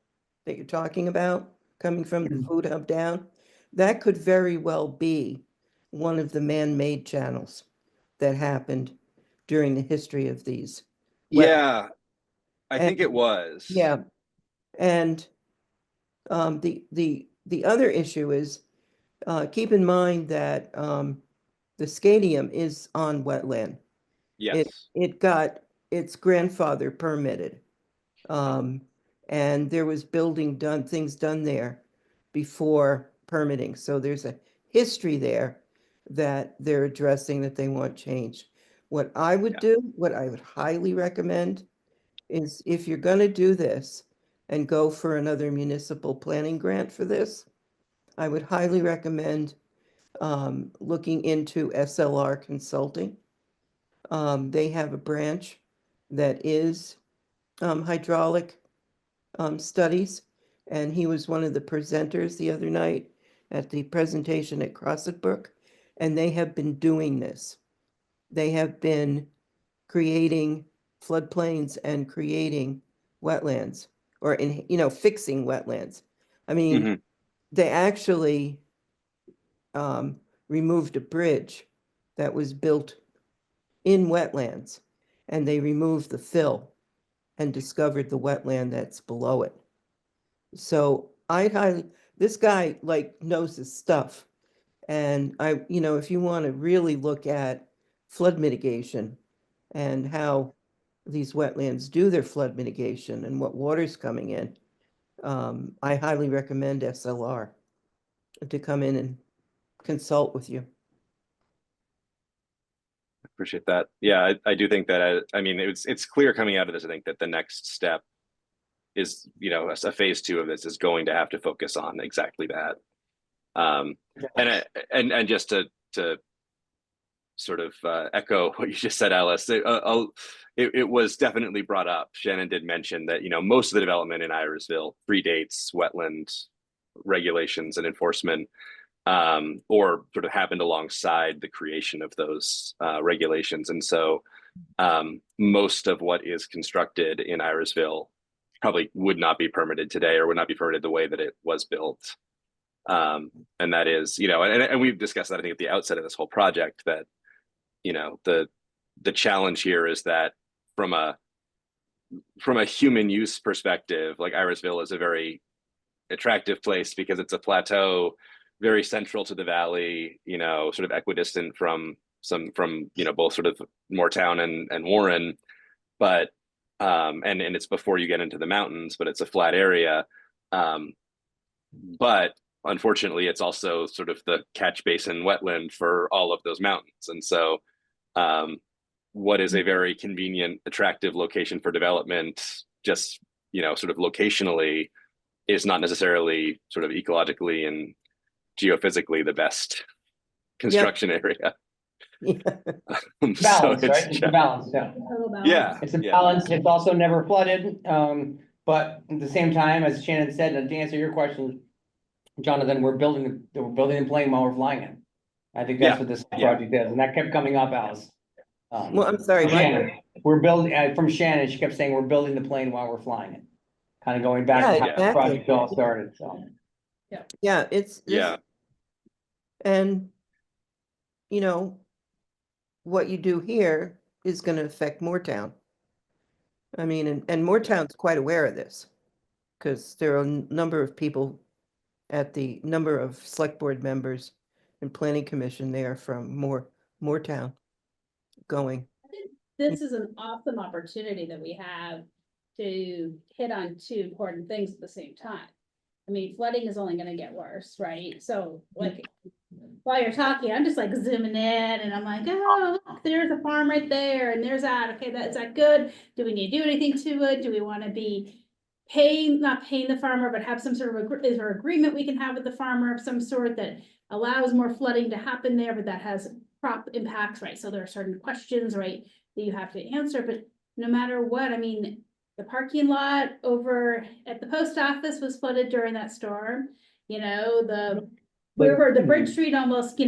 that you're talking about, coming from the Mhm. food hub down, that could very well be one of the man-made channels that happened during the history of these. Yeah, I And- think it was. Yeah, and the other issue is, keep in mind that the Stadium is on wetland. Yes. It got its grandfather permitted. And there was things done there before permitting. So there's a history there that they're addressing that they want changed. What I would do, what I would highly recommend is, if you're gonna do this and go for another municipal planning grant for this, I would highly recommend looking into SLR Consulting. They have a branch that is hydraulic studies, and he was one of the presenters the other night at the presentation at Crossett Brook, and they have been doing this. They have been creating floodplains and creating wetlands, or fixing wetlands. I mean, Mhm. they actually removed a bridge that was built in wetlands, and they removed the fill and discovered the wetland that's below it. So this guy like knows his stuff. And if you want to really look at flood mitigation and how these wetlands do their flood mitigation and what water's coming in, I highly recommend SLR to come in and consult with you. Appreciate that. Yeah, I do think that, I mean, it's clear coming out of this, I think, that the next step is, a phase 2 of this is going to have to focus on exactly that. And just to sort of echo what you just said, Alice, it was definitely brought up. Shannon did mention that, most of the development in Irisville predates wetland regulations and enforcement, or sort of happened alongside the creation of those regulations. And so most of what is constructed in Irisville probably would not be permitted today, or would not be permitted the way that it was built. And that is, and we've discussed that, I think, at the outset of this whole project, that, the challenge here is that from a human use perspective, like, Irisville is a very attractive place because it's a plateau, very central to the valley, sort of equidistant from both sort of Moortown and Warren, but and it's before you get into the mountains, but it's a flat area. But unfortunately, it's also sort of the catch basin wetland for all of those mountains. And so what is a very convenient, attractive location for development, just, sort of locationally, is not necessarily sort of ecologically and geophysically the best construction area. Yeah. Balance, right? It's a balance, yeah. Yeah. It's a balance. It's also never flooded. But at the same time, as Shannon said, and to answer your question, Jonathan, we're building the plane while we're flying it. I think that's what this project is, and that kept coming up, Alice. Well, I'm sorry, from what? Shannon. We're building, from Shannon, she kept saying, we're building the plane while we're flying it. Kind of going back to how the exactly. project all started, so. Yeah, it's. Yeah. And, you know, what you do here is gonna affect Moortown. I mean, and Moortown's quite aware of this, because there are a number of people at the number of select board members and planning commission there from Moortown going. This is an awesome opportunity that we have to hit on two important things at the same time. I mean, flooding is only gonna get worse, right? So like, while you're talking, I'm just like zooming in and I'm like, oh, look, there's a farm right there and there's that. Okay, is that good? Do we need to do anything to it? Do we want to be not paying the farmer, but have some sort of, is there agreement we can have with the farmer of some sort that allows more flooding to happen there, but that has crop impacts, right? So there are certain questions, right, that you have to answer, but no matter what, I mean, the parking lot over at the post office was flooded during that storm. You know, the Bridge Street almost,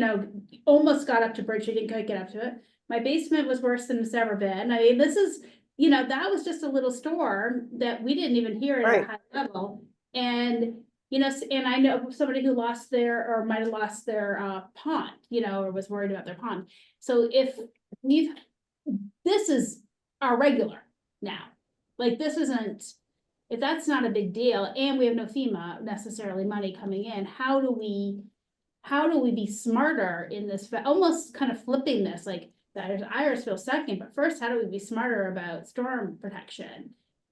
almost got up to Bridge, you didn't quite get up to it. My basement was worse than it's ever been. I mean, this is, that was just a little storm that we didn't even hear at a high level. And, and I know somebody who lost or might have lost their pond, or was worried about their pond. So this is our regular now. Like, this isn't, if that's not a big deal, and we have no FEMA necessarily money coming in, how do we be smarter in this, almost kind of flipping this, like, there's Irisville second, but first, how do we be smarter about storm protection?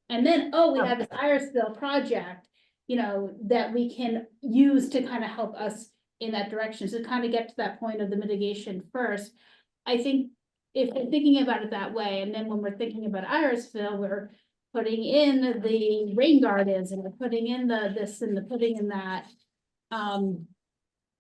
And then, we have this Irisville project, that we can use to kind of help us in that direction. So kind of get to that point of the mitigation first. I think if we're thinking about it that way, and then when we're thinking about Irisville, we're putting in the rain gardens and we're putting in this and the putting in that,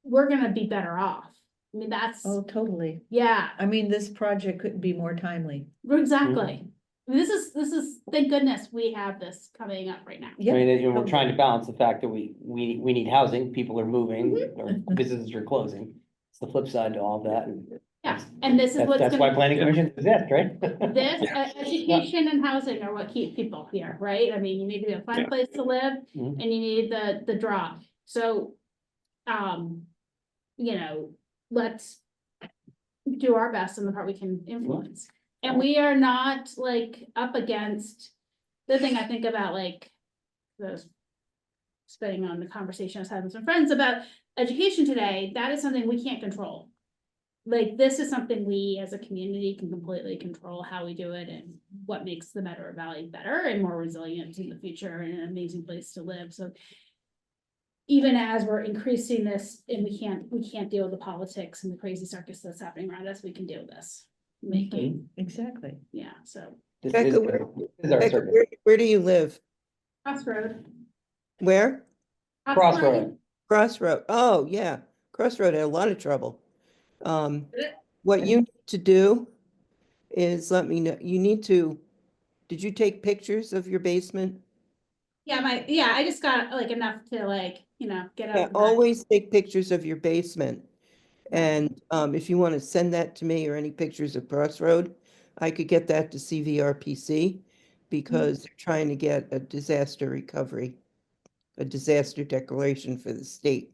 we're gonna be better off. I mean, that's, Oh, totally. yeah, I mean, this project couldn't be more timely. exactly. This is, thank goodness we have this coming up right now. I mean, and we're trying to balance the fact that we need housing, people are moving, or businesses are closing. It's the flip side to all of that, and Yeah, and this is what's that's why gonna, planning commissions exist, right? this, education and housing are what keep people here, right? I mean, you need to be a fun place to live, Mhm. and you need the draw. So, let's do our best in the part we can influence. And we are not like up against, the thing I think about, like, those spending on the conversation I was having with some friends about education today, that is something we can't control. Like, this is something we as a community can completely control how we do it and what makes the Medgar Valley better and more resilient in the future and an amazing place to live. So even as we're increasing this and we can't deal with the politics and the crazy circus that's happening around us, we can deal with this. Exactly. Yeah, so This Becca, is our Becca, circuit. where do you live? Crossroad. Where? Crossroad. Crossroad. Oh, yeah. Crossroad had a lot of trouble. What you need to do is let me know, did you take pictures of your basement? Yeah, I just got like enough to get Yeah, out. always take pictures of your basement. And if you want to send that to me or any pictures of Crossroad, I could get that to CVRPC because they're trying to get a disaster recovery, a disaster declaration for the state.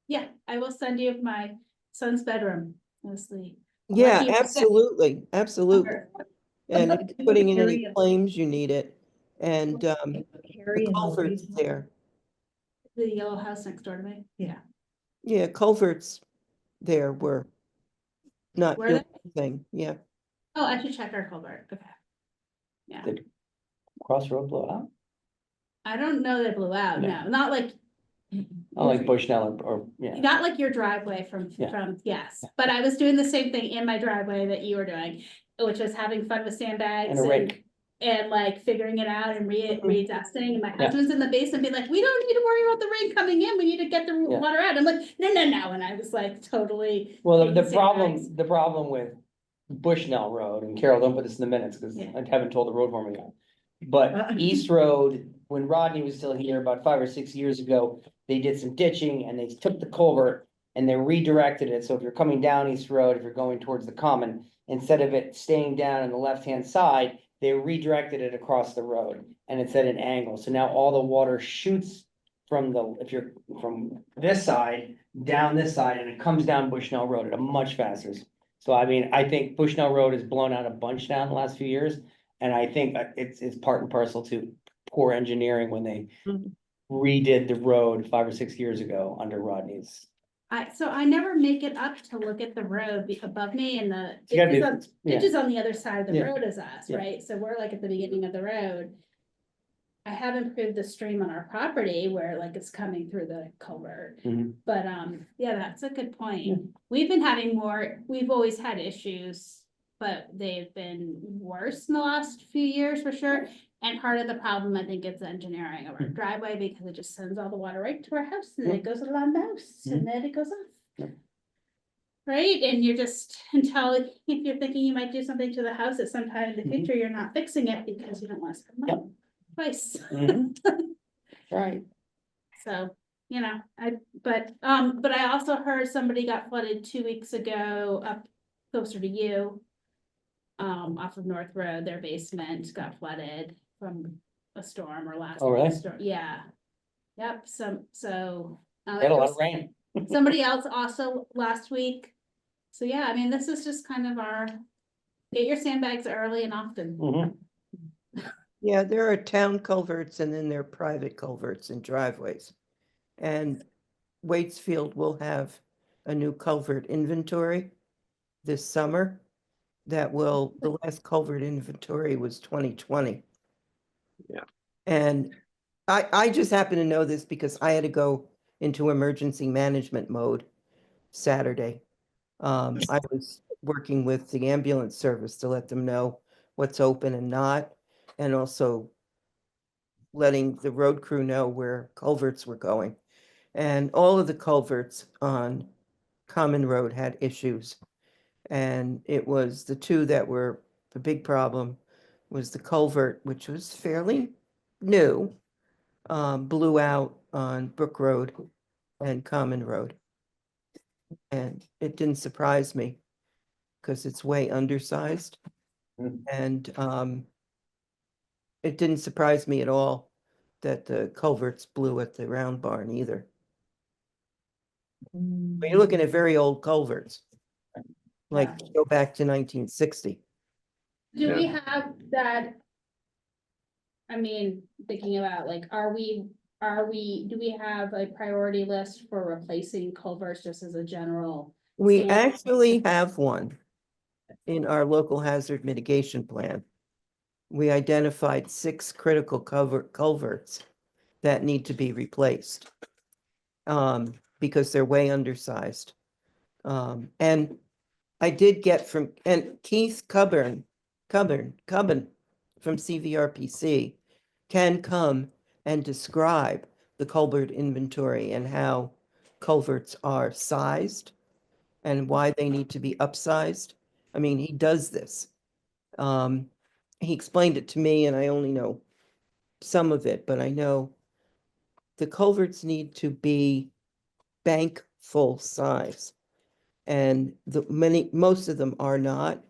Yeah, I will send you my son's bedroom, mostly. Yeah, absolutely, absolutely. And if you're putting in any Area. claims, you need it. And the Harry and culvert's Louise. there. The yellow house next door to me. Yeah. Yeah, culverts there were not Were doing anything. Yeah. Oh, I should check our culvert. Okay. Yeah, Did Crossroad blow out? I don't know that it blew out. No. No, not like Oh, like Bushnell or yeah. not like your driveway Yeah. yes, but I was doing the same thing in my driveway that you were doing, which was having fun with sandbags And a rake. and like figuring it out and readjusting. And my Yeah. husband's in the basement being like, we don't need to worry about the rain coming in. We need to get the Yeah. water out. I'm like, no. And I was like, totally. Well, taking the sandbags. problem with Bushnell Road, and Carol, don't put this in the minutes, because Yeah. I haven't told the road foreman yet. But East Road, when Rodney was still here about 5 or 6 years ago, they did some ditching and they took the culvert and they redirected it. So if you're coming down East Road, if you're going towards the common, instead of it staying down on the left-hand side, they redirected it across the road and it's at an angle. So now all the water shoots if you're from this side, down this side, and it comes down Bushnell Road at a much faster. So I mean, I think Bushnell Road has blown out a bunch down the last few years, and I think that it's part and parcel to poor engineering when they Mhm. redid the road 5 or 6 years ago under Rodney's. So I never make it up to look at the road above me and the It's gotta be- ditch is on the other side of the Yeah. road as us, Yeah. right? So we're like at the beginning of the road. I have improved the stream on our property where like it's coming through the culvert. Mhm. But yeah, that's a good Yeah. point. We've been having we've always had issues, but they've been worse in the last few years for sure. And part of the problem, I think, is the engineering of our driveway because it just sends all the water right to our house and then it goes around the house and then it goes off. Yep. Right? And you're just, until, if you're thinking you might do something to the house at some time in the Mhm. future, you're not fixing it because you don't want to spend money twice. Mhm. Right. So, you know, but I also heard somebody got flooded 2 weeks ago up closer to you. Off of North Road, their basement got flooded from a storm or last. Oh, really? storm. Yeah. Yep, so. Had a lot of rain. Somebody else also last week. So yeah, I mean, this is just kind of get your sandbags early and often. Mhm. Yeah, there are town culverts and then there are private culverts and driveways. And Waitsfield will have a new culvert inventory this summer. The last culvert inventory was 2020. Yeah. And I just happen to know this because I had to go into emergency management mode Saturday. I was working with the ambulance service to let them know what's open and not, and also letting the road crew know where culverts were going. And all of the culverts on Common Road had issues. And it was the two that were the big problem was the culvert, which was fairly new, blew out on Brook Road and Common Road. And it didn't surprise me because it's way undersized. Mm. And it didn't surprise me at all that the culverts blew at the round barn either. But you're looking at very old culverts, like go back to 1960. Do we have that? I mean, thinking about like, do we have a priority list for replacing culverts just as a general? We standard? actually have one in our local hazard mitigation plan. We identified 6 critical culverts that need to be replaced because they're way undersized. And I did get and Keith Cubbin from CVRPC can come and describe the culvert inventory and how culverts are sized and why they need to be upsized. I mean, he does this. He explained it to me and I only know some of it, but I know the culverts need to be bank full size. And most of them are not.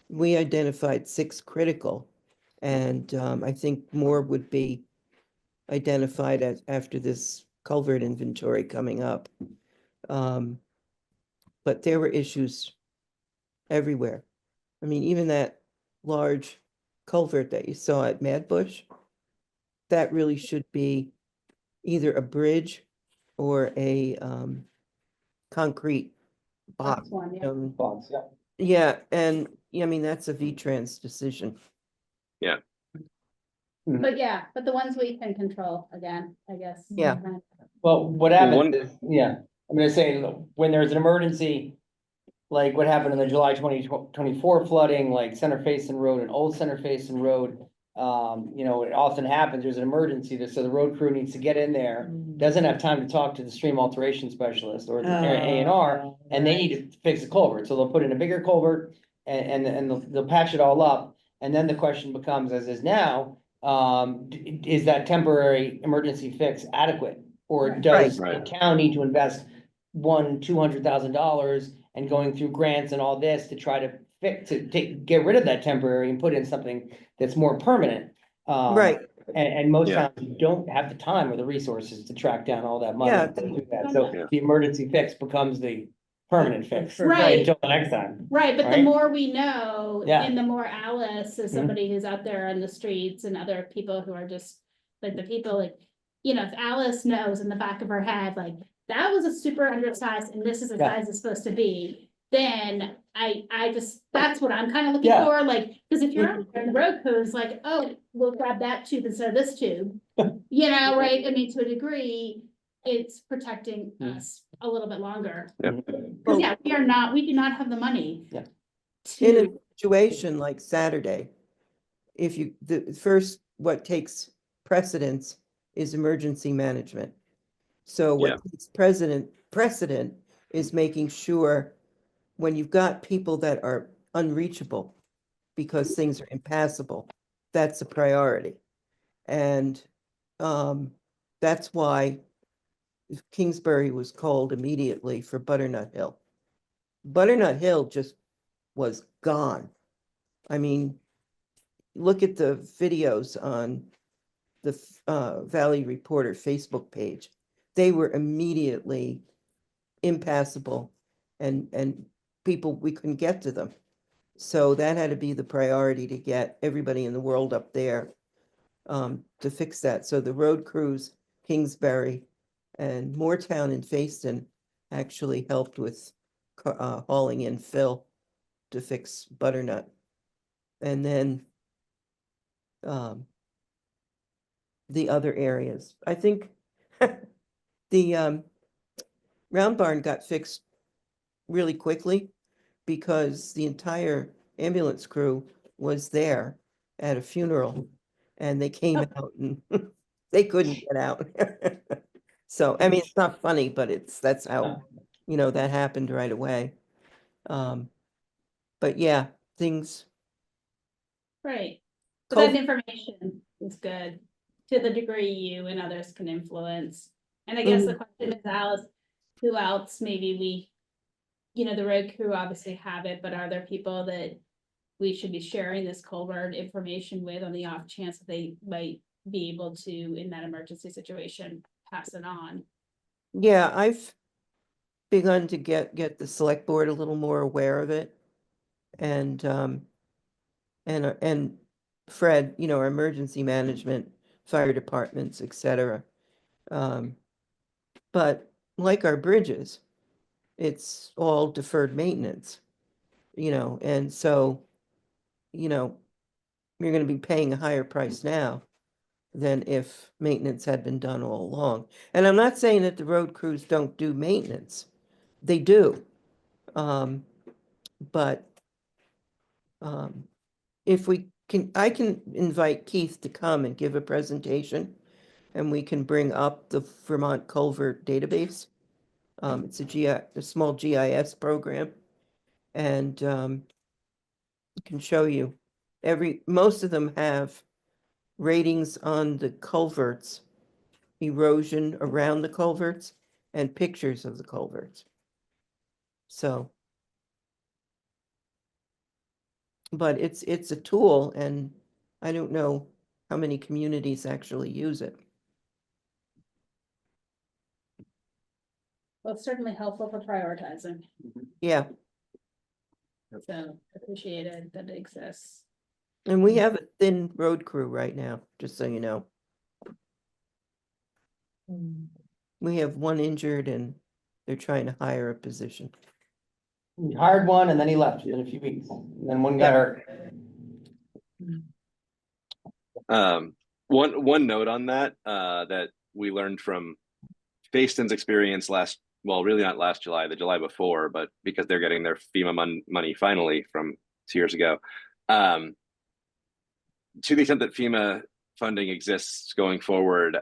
We identified 6 critical, and I think more would be identified after this culvert inventory coming up. But there were issues everywhere. I mean, even that large culvert that you saw at Mad Bush, that really should be either a bridge or a concrete box. One, yeah. Bonds, yeah. Yeah, and I mean, that's a V-Trans decision. But yeah, but the ones we can control again, I guess. Yeah. Well, what Well, happens one- is, yeah, I'm gonna say, when there's an emergency, like what happened in the July 2024 flooding, like Center Faison Road and Old Center Faison Road. You know, it often happens, there's an emergency, so the road crew needs to get in there, doesn't have time to talk to the stream alteration specialist or the A&R, and they need to fix the culvert, so they'll put in a bigger culvert and they'll patch it all up. And then the question becomes, as is now, is that temporary emergency fix adequate? Or Right. does the Right. town need to invest $200,000 and going through grants and all this to try to get rid of that temporary and put in something that's more permanent? Right, And most Yeah. towns don't have the time or the resources to track down all that money. Yeah. and do that. So Yeah. the emergency fix becomes the permanent fix. Right. Until the next time. Right, but the Right? more we know, Yeah. and the more Alice is Mhm. somebody who's out there on the streets and other people who are just like the people like, you know, if Alice knows in the back of her head, like, that was a super undersized and this is the Yeah. size it's supposed to be, then I just, that's what I'm kind of looking Yeah. for, like, because if you're out there in the road crew, it's like, oh, we'll grab that tube instead of this tube. You know, right? I mean, to a degree, it's protecting Mm. us a little bit longer. Yeah. Because yeah, we do not have the money. Yeah. In a To, situation like Saturday, if you, the first, what takes precedence is emergency management. So Yeah. what takes precedent is making sure when you've got people that are unreachable because things are impassable, that's a priority. And that's why Kingsbury was called immediately for Butternut Hill. Butternut Hill just was gone. I mean, look at the videos on the Valley Reporter Facebook page. They were immediately impassable and people, we couldn't get to them. So that had to be the priority to get everybody in the world up there to fix that. So the road crews, Kingsbury and Moortown and Facein actually helped with hauling in fill to fix Butternut. And then the other areas. I think the Round Barn got fixed really quickly because the entire ambulance crew was there at a funeral and they came out and they couldn't get out. So, I mean, it's not funny, but that's how, you know, that happened right away. But yeah, things. right, but that COVID information is good to the degree you and others can influence. And I guess the question is, Alice, who else maybe we, you know, the road crew obviously have it, but are there people that we should be sharing this culvert information with on the off chance that they might be able to, in that emergency situation, pass it on? Yeah, I've begun to get the select board a little more aware of it. And Fred, you know, our emergency management, fire departments, etc. But like our bridges, it's all deferred maintenance, you know, and so, you know, you're going to be paying a higher price now than if maintenance had been done all along. And I'm not saying that the road crews don't do maintenance. They do. But if we can, I can invite Keith to come and give a presentation and we can bring up the Vermont Culvert database. It's a small GIS program and can show you most of them have ratings on the culverts, erosion around the culverts and pictures of the culverts. So, but it's a tool and I don't know how many communities actually use it. Well, it's certainly helpful for prioritizing, Yeah, so appreciated that it exists. and we have a thin road crew right now, just so you know. We have one injured and they're trying to hire a position. We hired one and then he left in a few weeks. And then one got hurt. One note on that, that we learned from Facetin's experience really not last July, the July before, but because they're getting their FEMA money finally from 2 years ago. To the extent that FEMA funding exists going forward,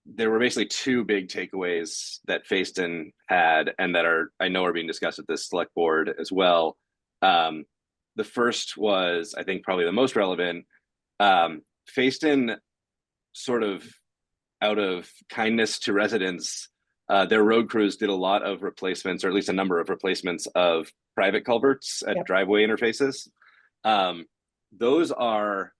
there were basically two big takeaways that Facein had and that I know are being discussed at this select board as well. The first was, I think, probably the most relevant. Facein, sort of out of kindness to residents, their road crews did a lot of replacements, or at least a number of replacements of private culverts at driveway interfaces. Those are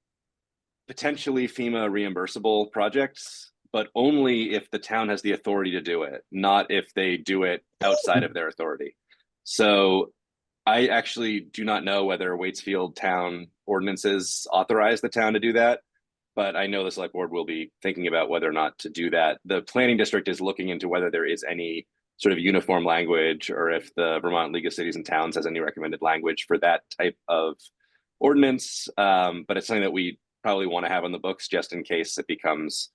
potentially FEMA reimbursable projects, but only if the town has the authority to do it, not if they do it outside of their authority. So I actually do not know whether Waitsfield town ordinances authorize the town to do that, but I know the select board will be thinking about whether or not to do that. The planning district is looking into whether there is any sort of uniform language, or if the Vermont League of Cities and Towns has any recommended language for that type of ordinance. But it's something that we probably want to have on the books just in case it becomes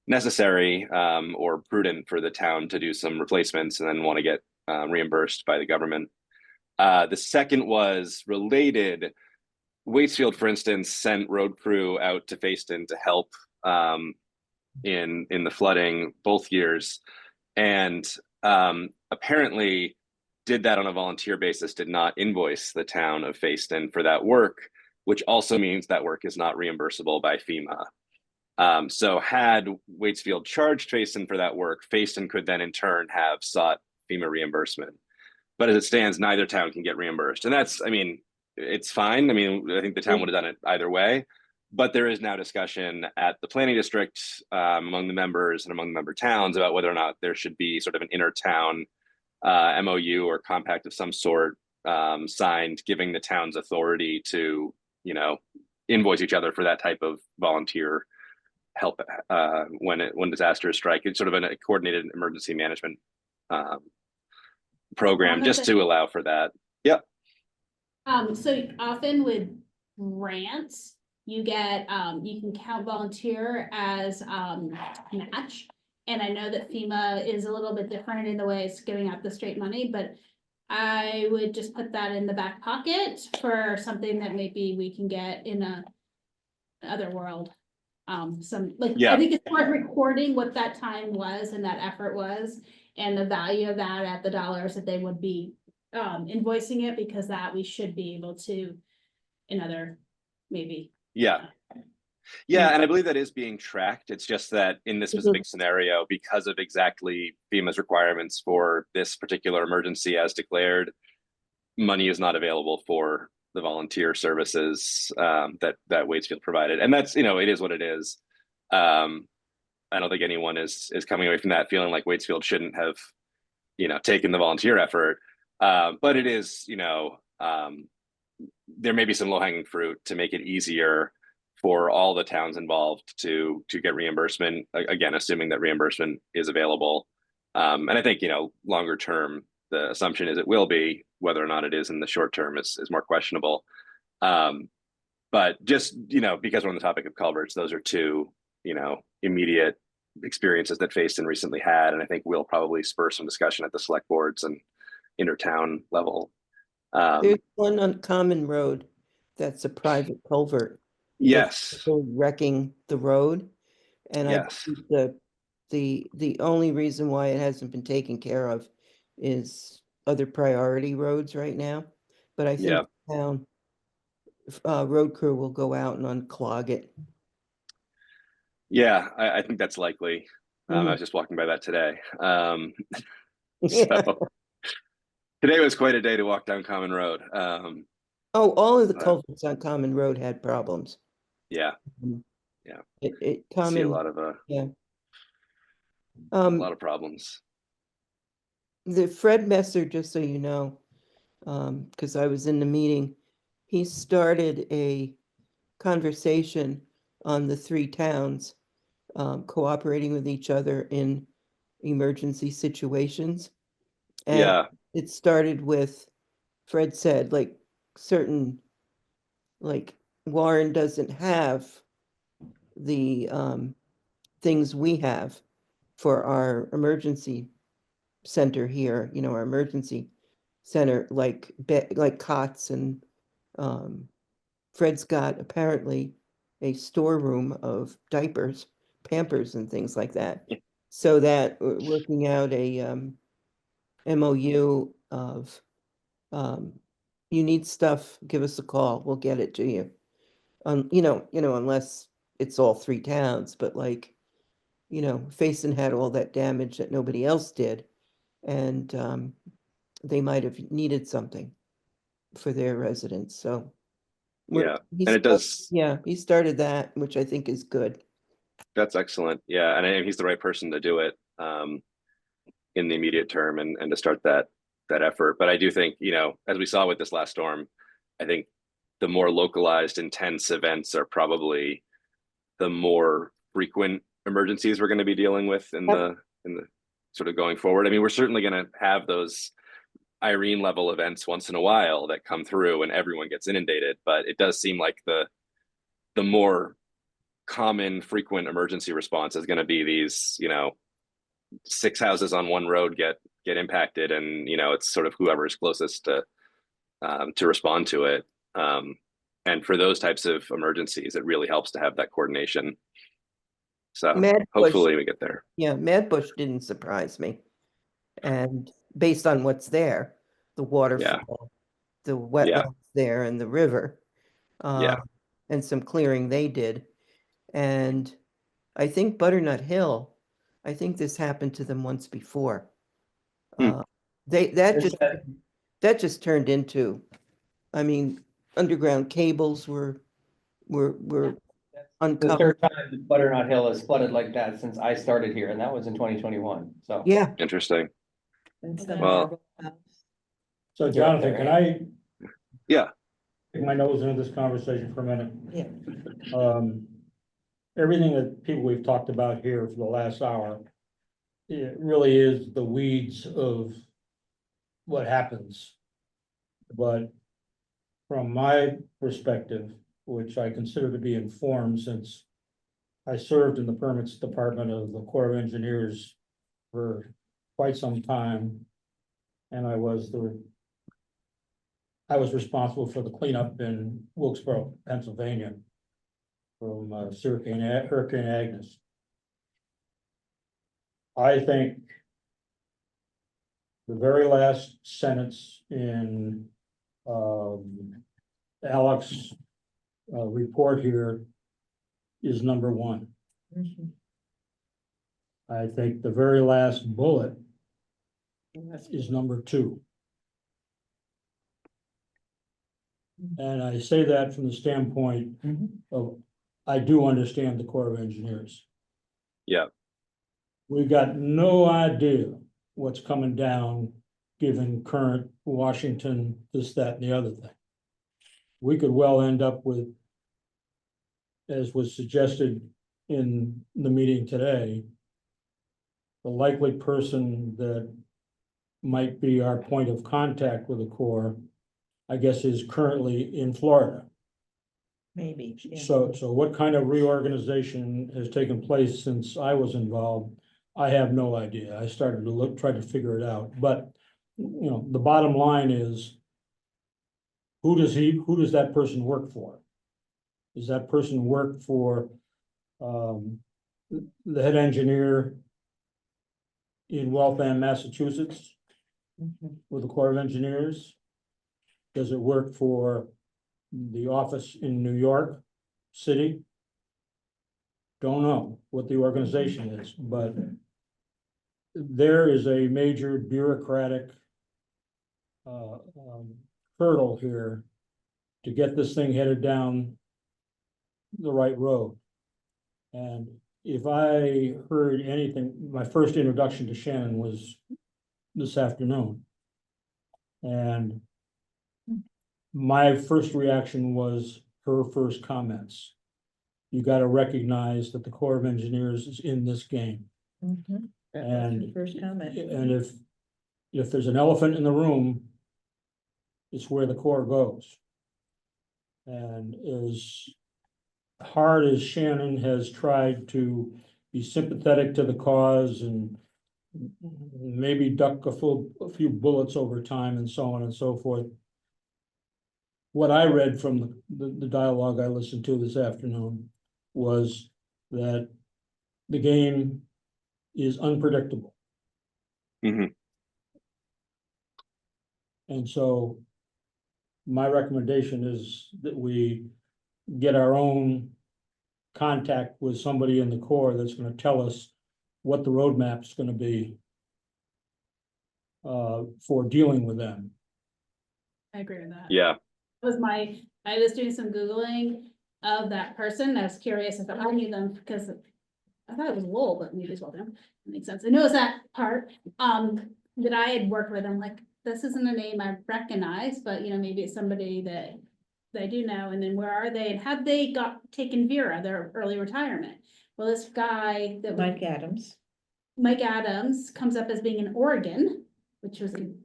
necessary or prudent for the town to do some replacements and then want to get reimbursed by the government. The second was related. Waitsfield, for instance, sent road crew out to Facein to help in the flooding both years, and apparently did that on a volunteer basis, did not invoice the town of Facein for that work, which also means that work is not reimbursable by FEMA. So had Waitsfield charged Facein for that work, Facein could then in turn have sought FEMA reimbursement. But as it stands, neither town can get reimbursed. And that's, I mean, it's fine. I mean, I think the town would have done it either way. But there is now discussion at the planning district among the members and among the member towns about whether or not there should be sort of an inter-town MOU or compact of some sort signed, giving the towns authority to, you know, invoice each other for that type of volunteer help when disasters strike. It's sort of a coordinated emergency management program just to allow for that. Yep. So often with grants, you get, you can count volunteer as match. And I know that FEMA is a little bit different in the way it's giving out the straight money, but I would just put that in the back pocket for something that maybe we can get in a other world. Some like, Yeah. I think it's worth recording what that time was and that effort was, and the value of that at the dollars that they would be invoicing it, because that we should be able to in other maybe. Yeah. Yeah, and I believe that is being tracked. It's just that in this specific scenario, because of exactly FEMA's requirements for this particular emergency as declared, money is not available for the volunteer services that Waitsfield provided. And that's, you know, it is what it is. I don't think anyone is coming away from that feeling like Waitsfield shouldn't have, you know, taken the volunteer effort. But it is, you know, there may be some low-hanging fruit to make it easier for all the towns involved to get reimbursement, again, assuming that reimbursement is available. And I think, you know, longer term, the assumption is it will be. Whether or not it is in the short term is more questionable. But just, you know, because we're on the topic of culverts, those are two, you know, immediate experiences that Facein recently had, and I think will probably spur some discussion at the select boards and intertown level. There's one on Common Road that's a private culvert. Yes. Wrecking the road, and Yes. I the only reason why it hasn't been taken care of is other priority roads right now. But I think the town road crew will go out and unclog it. Yeah, I think that's likely. I was just walking by that today. So today was quite a day to walk down Common Road. Oh, all of the culverts on Common Road had problems. Yeah. Yeah. I see a lot of a lot of problems. The Fred Messer, just so you know, because I was in the meeting, he started a conversation on the three towns cooperating with each other in emergency situations. And it started with, Fred said, like certain, like Warren doesn't have the things we have for our emergency center here, you know, our emergency center, like cots, and Fred's got apparently a storeroom of diapers, Pampers, and things like that. So that we're working out a MOU of you need stuff, give us a call, we'll get it to you. You know, unless it's all three towns, but like, you know, Facein had all that damage that nobody else did, and they might have needed something for their residents. So Yeah, and it does. Yeah, he started that, which I think is good. That's excellent. Yeah, and he's the right person to do it in the immediate term and to start that effort. But I do think, as we saw with this last storm, I think the more localized, intense events are probably the more frequent emergencies we're going to be dealing with in the sort of going forward. I mean, we're certainly going to have those Irene level events once in a while that come through and everyone gets inundated, but it does seem like the more common frequent emergency response is going to be these 6 houses on one road get impacted, and it's sort of whoever's closest to respond to it, and for those types of emergencies it really helps to have that coordination, so hopefully we get there. Yeah, Mad Bush didn't surprise me, and based on what's there, the waterfall, the wetlands there, and the river, and some clearing they did. And I think Butternut Hill, I think this happened to them once before. That just turned into, I mean, underground cables were The uncovered. third time that Butternut Hill has flooded like that since I started here, and that was in 2021, so. Yeah, Interesting. It's the Well- marble house. So Jonathan, can I Yeah. stick my nose into this conversation for a minute? Yeah. Everything that people we've talked about here for the last hour, it really is the weeds of what happens. But from my perspective, which I consider to be informed since I served in the permits department of the Corps of Engineers for quite some time. And I was responsible for the cleanup in Wilkesboro, Pennsylvania, from Hurricane Agnes. I think the very last sentence in Alex' report here is number one. Mhm. I think the very last bullet That's- is number two. And I say that from the standpoint of, I do understand the Corps of Engineers. Yeah. We got no idea what's coming down, given current Washington, this, that, and the other thing. We could well end up with, as was suggested in the meeting today, the likely person that might be our point of contact with the Corps, I guess, is currently in Florida. Maybe. Yeah. So what kind of reorganization has taken place since I was involved? I have no idea. I started to try to figure it out, but the bottom line is, who does that person work for? Does that person work for the head engineer in Waltham, Massachusetts, Mhm. with the Corps of Engineers? Does it work for the office in New York City? Don't know what the organization is, but there is a major bureaucratic hurdle here to get this thing headed down the right road. And if I heard anything, my first introduction to Shannon was this afternoon. And my first reaction was her first comments. You got to recognize that the Corps of Engineers is in this game. Mhm. And That's the first comment. And if there's an elephant in the room, it's where the Corps goes. And as hard as Shannon has tried to be sympathetic to the cause and maybe duck a few bullets over time and so on and so forth, what I read from the dialogue I listened to this afternoon was that the game is unpredictable. Mhm. And so my recommendation is that we get our own contact with somebody in the Corps that's going to tell us what the roadmap is going to be for dealing with them. I agree with that. Yeah. That was I was doing some Googling of that person. I was curious if I knew them because I thought it was Lowell, but maybe it's Waltham. That makes sense. I know it's that part, that I had worked with. I'm like, this isn't a name I recognize, but you know, maybe it's somebody that I do know. And then where are they? And have they got taken Vera, their early retirement? Well, this guy that Mike Adams. Mike Adams comes up as being in Oregon, which was and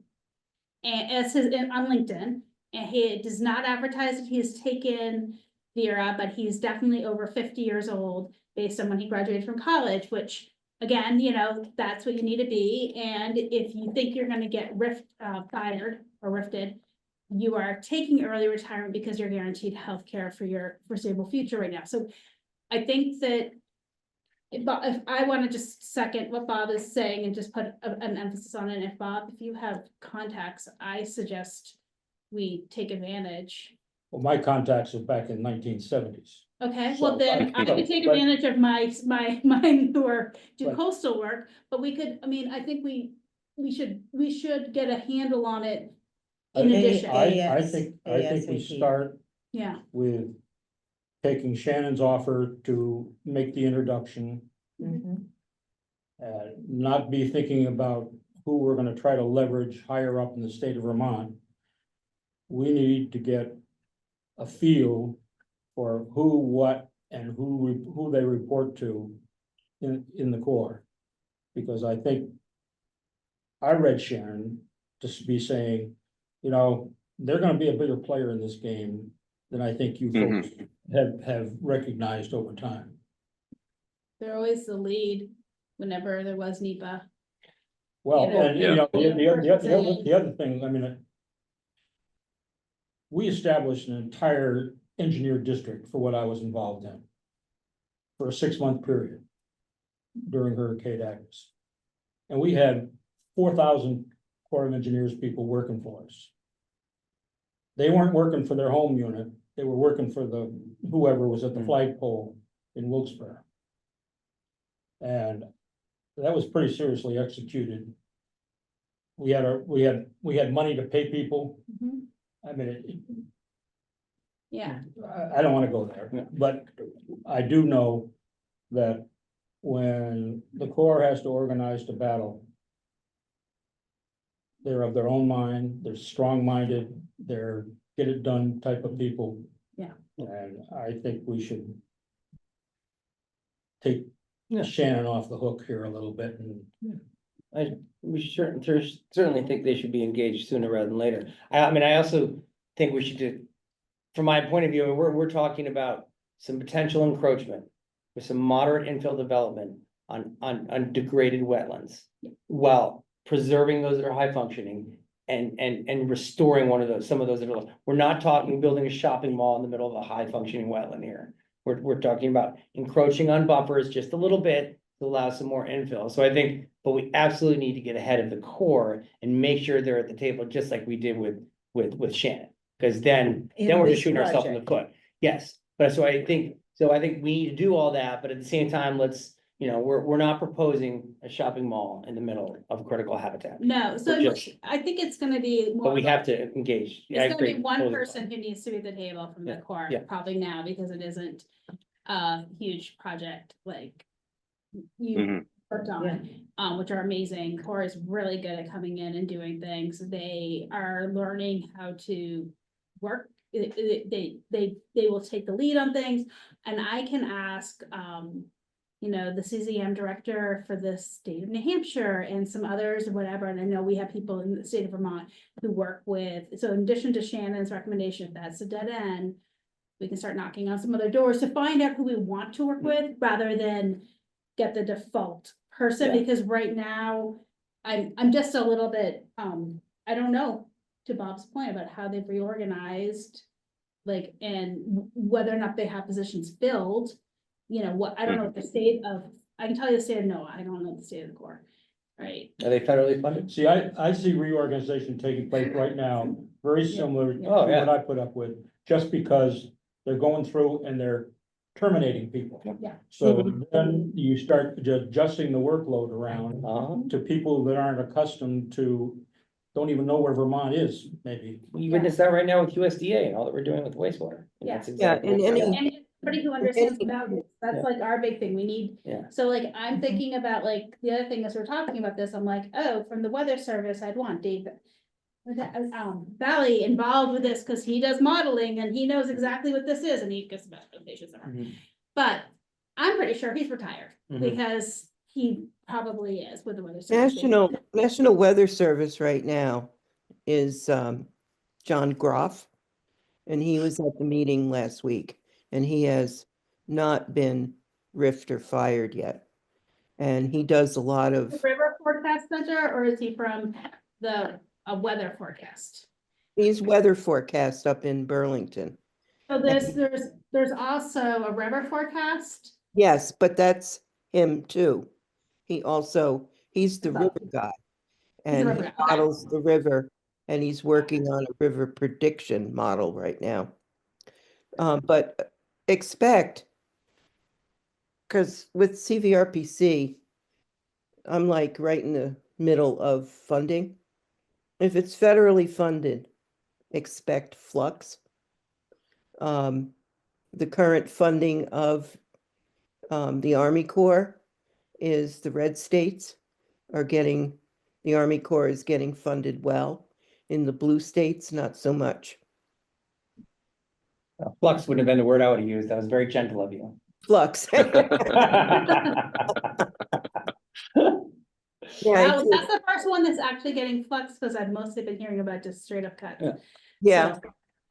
as his on LinkedIn, and he does not advertise that he has taken Vera, but he's definitely over 50 years old based on when he graduated from college, which again, you know, that's what you need to be. And if you think you're gonna get fired or rifted, you are taking early retirement because you're guaranteed health care for your foreseeable future right now. So I think that if I want to just second what Bob is saying and just put an emphasis on it, if Bob, if you have contacts, I suggest we take advantage. Well, my contacts are back in 1970s. Okay, So, well then I could take advantage of mine who are do But- coastal work, but we could, I mean, I think we should get a handle on it in I- addition. I think we ASAP. start Yeah, with taking Shannon's offer to make the introduction, Mhm. not be thinking about who we're gonna try to leverage higher up in the state of Vermont. We need to get a feel for who, what, and who they report to in the Corps. Because I think I read Shannon to be saying, you know, they're gonna be a bigger player in this game than I think you folks have recognized over time. they're always the lead whenever there was NEPA. Well, You know, and you know, yeah. the other thing, I mean. We established an entire engineer district for what I was involved in. For a 6-month period. During Hurricane Agnes. And we had 4,000 Corps of Engineers people working for us. They weren't working for their home unit, they were working for whoever was at the flagpole in Wilkes-Barre. And that was pretty seriously executed. We had money to pay people. Mhm. I mean, Yeah, I don't wanna go there, but I do know that when the Corps has to organize to battle. They're of their own mind, they're strong-minded, they're get it done type of people. Yeah. And I think we should. Take Yeah. Shannon off the hook here a little bit and. We certainly think they should be engaged sooner rather than later. I mean, I also think we should do. From my point of view, we're talking about some potential encroachment with some moderate infill development on degraded wetlands. While preserving those that are high functioning and restoring some of those that are low. We're not talking building a shopping mall in the middle of a high functioning wetland here. We're talking about encroaching on buffers just a little bit to allow some more infill. So I think, but we absolutely need to get ahead of the Corps and make sure they're at the table, just like we did with Shannon. Because then In we're this just shooting ourselves in the foot. Yes, but so I think we need to do all that, but at the same time, let's, you know, we're not proposing a shopping mall in the middle of critical habitat. no, so We're just- I think it's gonna be more. But we have to engage. Yeah, I It's gonna be agree. one Totally. person who needs to be at the table from the Yeah, Corps, yeah. probably now, because it isn't a huge project like you Mhm. worked on, which are amazing. Corps is really good at coming in and doing things. They are learning how to work. They will take the lead on things, and I can ask, you know, the CZM director for the state of New Hampshire and some others or whatever, and I know we have people in the state of Vermont who work with, so in addition to Shannon's recommendation, if that's a dead end, we can start knocking on some other doors to find out who we want to work with, rather than get the default person, Yeah. because right now, I'm just a little bit, I don't know, to Bob's point about how they've reorganized, like, and whether or not they have positions filled, you know, what, I don't know what the state of, I can tell you the state of NOAA, I don't know the state of the Corps, right? Are they federally funded? See, I see reorganization taking place right now, very similar to Yeah. Oh, yeah. what I put up with, just because they're going through and they're terminating people. Yeah. So then you start adjusting the workload around Uh-huh. to people that aren't accustomed to don't even know where Vermont is, maybe. We witness that right now with USDA and all that we're doing with wastewater. And Yeah. that's Yeah, exactly and what- any- And anybody who understands about this, that's Yeah. like our big thing, we need, Yeah. so like, I'm thinking about like, the other thing as we're talking about this, I'm like, oh, from the weather service, I'd want Dave. Valley involved with this, cause he does modeling and he knows exactly what this is and he gets specifications. Mhm. But I'm pretty sure he's retired, Mhm. because he probably is with the weather service. National Weather Service right now is John Groff. And he was at the meeting last week and he has not been riffed or fired yet. And he does a lot of, River forecast center, or is he from the, a weather forecast? he's weather forecast up in Burlington. So there's also a river forecast. Yes, but that's him too. He's the river guy. He's a And river he guy, okay. models the river and he's working on a river prediction model right now. But expect, because with CVRPC, I'm like right in the middle of funding. If it's federally funded, expect flux. The current funding of the Army Corps is the red states are getting, the Army Corps is getting funded well. In the blue states, not so much. Flux wouldn't have been the word I would have used. That was very gentle of you. Flux. Yeah, That's the first one that's actually getting flux, because I've mostly been hearing about just straight up cuts. Yeah. yeah.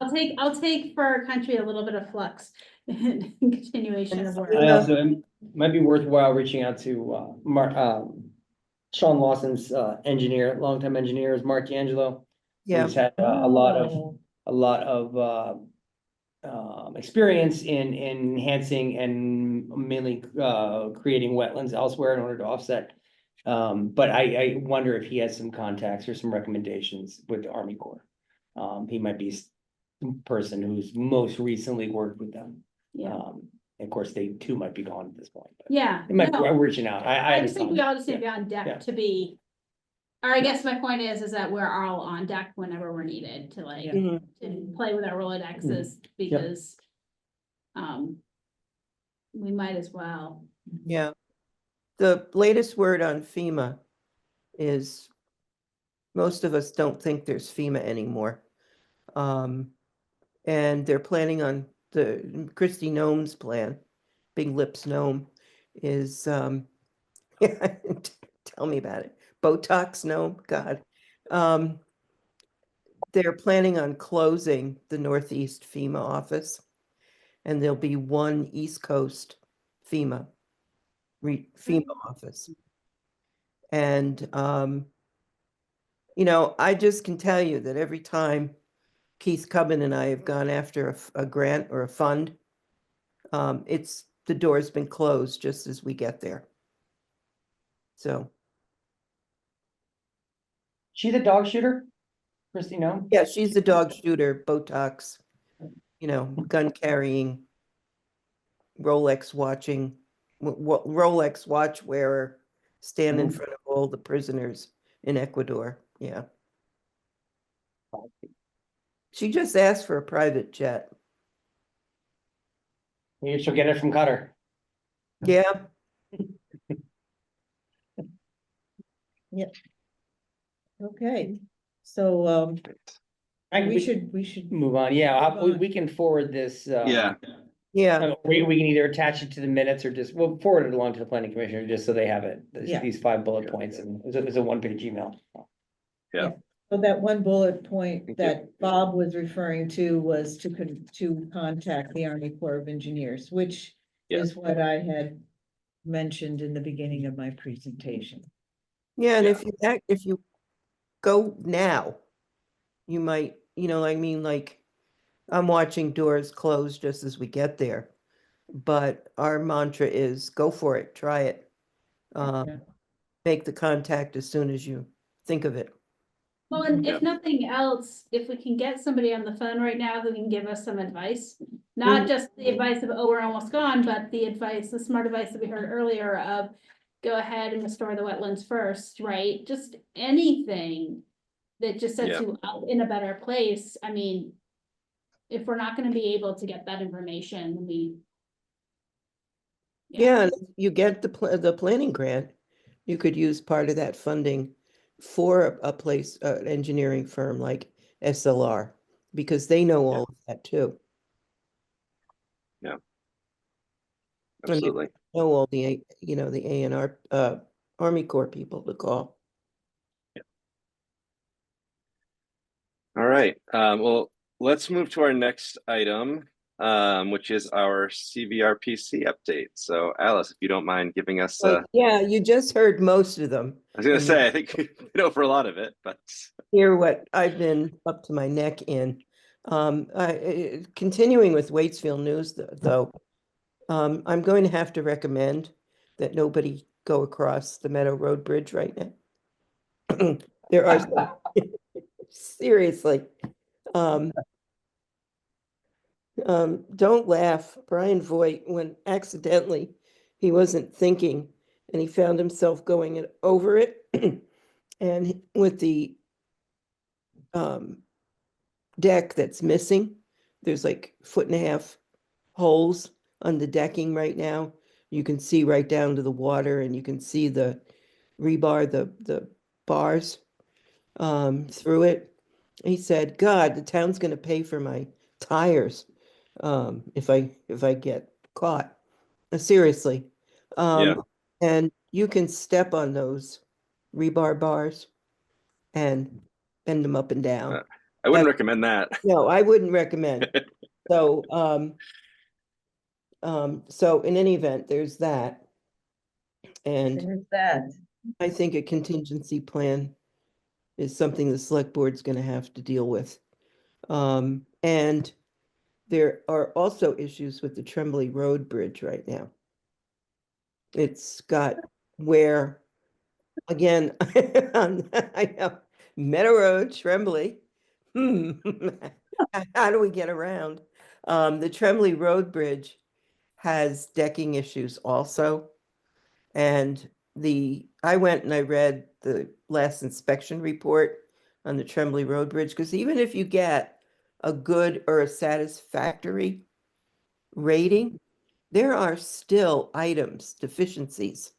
So I'll take for our country a little bit of flux in continuation of work. I also, it might be worthwhile reaching out to, Sean Lawson's, engineer, longtime engineer is Mark D'Angelo. Yeah. He's had a lot of experience in enhancing and mainly creating wetlands elsewhere in order to offset. But I wonder if he has some contacts or some recommendations with the Army Corps. He might be some person who's most recently worked with them. Yeah, Of course, they too might be gone at this point. But yeah. it might, no, I'm reaching out. I I just think we all just need to be yeah. on Yeah. deck to be. Or I guess my point is that we're all on deck whenever we're needed to like, Mhm. to play with our Rolodexes, because. We might as well. Yeah. The latest word on FEMA is most of us don't think there's FEMA anymore. And they're planning on the Christy Gnome's plan, Big Lips Gnome is, yeah, tell me about it. Botox Gnome, God. They're planning on closing the Northeast FEMA office. And there'll be one East Coast FEMA office. And, you know, I just can tell you that every time Keith Cubbin and I have gone after a grant or a fund, the door's been closed just as we get there. So, She the dog shooter? Christy, no? yeah, she's the dog shooter, Botox, you know, gun carrying, Rolex watching, Rolex watch wearer, stand in front of all the prisoners in Ecuador. Yeah. She just asked for a private jet. Maybe she'll get it from Qatar. Yeah. Okay, so, we should, Move on. Yeah, Move on. we can forward this. Yeah, Yeah. We can either attach it to the minutes or just, we'll forward it along to the planning commissioner, just so they have it, Yeah. these 5 bullet points, and it's a 1-page email. so that one bullet point that Bob was referring to was to contact the Army Corps of Engineers, which Yeah. is what I had mentioned in the beginning of my presentation. Yeah, and Yeah. if you go now, you might, you know, I mean, like, I'm watching doors close just as we get there. But our mantra is go for it, try it. Yeah. Make the contact as soon as you think of it. Well, and Yeah. if nothing else, if we can get somebody on the phone right now who can give us some advice, not just the advice of, oh, we're almost gone, but the advice, the smart advice that we heard earlier of go ahead and restore the wetlands first, right? Just anything that just sets Yeah. you up in a better place. I mean, if we're not gonna be able to get that information, we. Yeah, and if you get the planning grant, you could use part of that funding for a place, an engineering firm like SLR, because they know all of that too. And they Absolutely. know all the, the A&R, Army Corps people to call. All right. Well, let's move to our next item, which is our CVRPC update. So, Alice, if you don't mind giving us, Yeah, you just heard most of them. I was going to and say, I think we've been over a lot of it, but Hear what I've been up to my neck in. Continuing with Waitsfield News, though, I'm going to have to recommend that nobody go across the Meadow Road Bridge right now. There are seriously. Don't laugh. Brian Voigt, when accidentally he wasn't thinking and he found himself going over it, and with the deck that's missing, there's like 1.5 holes on the decking right now. You can see right down to the water, and you can see the rebar, the bars through it. He said, God, the town's gonna pay for my tires if I get caught. Seriously. yeah, And you can step on those rebar bars and bend them up and down. I wouldn't That's, recommend that. no, I wouldn't recommend. So, so in any event, there's that. And There's that. I think a contingency plan is something the select board's gonna have to deal with. And there are also issues with the Tremblay Road Bridge right now. It's got where, again, I know, Meadow Road, Tremblay. How do we get around? The Tremblay Road Bridge has decking issues also. And I went and I read the last inspection report on the Tremblay Road Bridge, because even if you get a good or a satisfactory rating, there are still items, deficiencies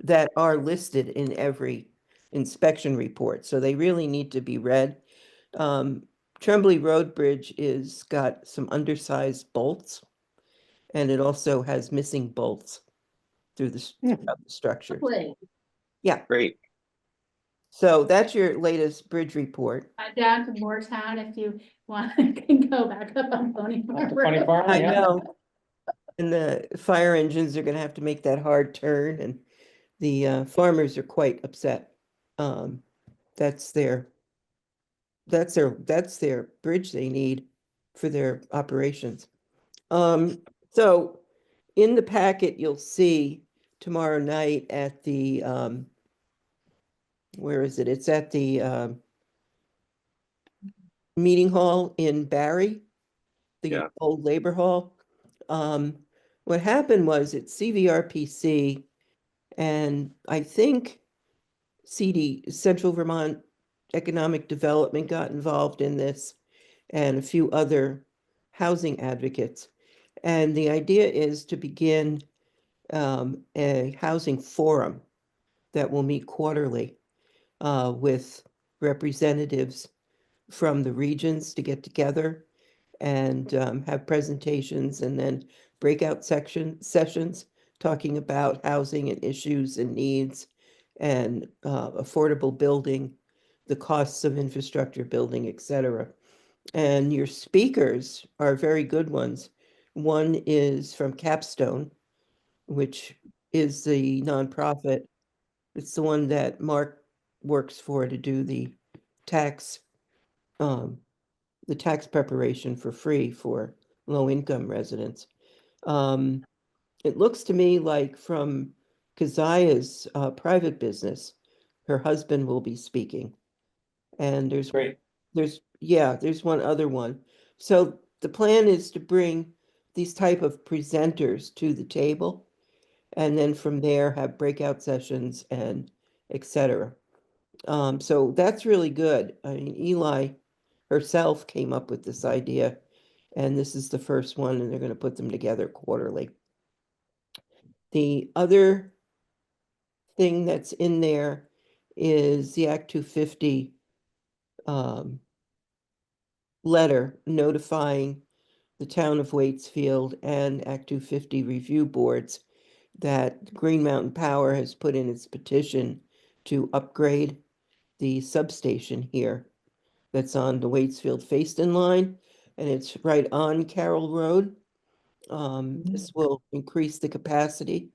that are listed in every inspection report. So they really need to be read. Tremblay Road Bridge is got some undersized bolts, and it also has missing bolts through throughout the structure. Wait, Yeah, Great. so that's your latest bridge report. down to Moortown if you want, can go back up on Pony Farm Funny Road. farm, I yeah. know. And the fire engines are gonna have to make that hard turn, and the farmers are quite upset. Um, that's their bridge they need for their operations. So in the packet, you'll see tomorrow night at the where is it? It's at the meeting hall in Barry, the Yeah. old labor hall. What happened was it's CVRPC, and I think Central Vermont Economic Development got involved in this, and a few other housing advocates. And the idea is to begin a housing forum that will meet quarterly with representatives from the regions to get together and have presentations, and then breakout sessions talking about housing and issues and needs and affordable building, the costs of infrastructure building, etc. And your speakers are very good ones. One is from Capstone, which is the nonprofit. It's the one that Mark works for to do tax um, the tax preparation for free for low-income residents. It looks to me like from Keziah's private business, her husband will be speaking. And Great. there's one other one. So the plan is to bring these type of presenters to the table, and then from there have breakout sessions and etc. So that's really good. I mean, Eli herself came up with this idea, and this is the first one, and they're going to put them together quarterly. The other thing that's in there is the Act 250 letter notifying the town of Waitsfield and Act 250 review boards that Green Mountain Power has put in its petition to upgrade the substation here that's on the Waitsfield Facein line, and it's right on Carroll Road. This will increase the capacity,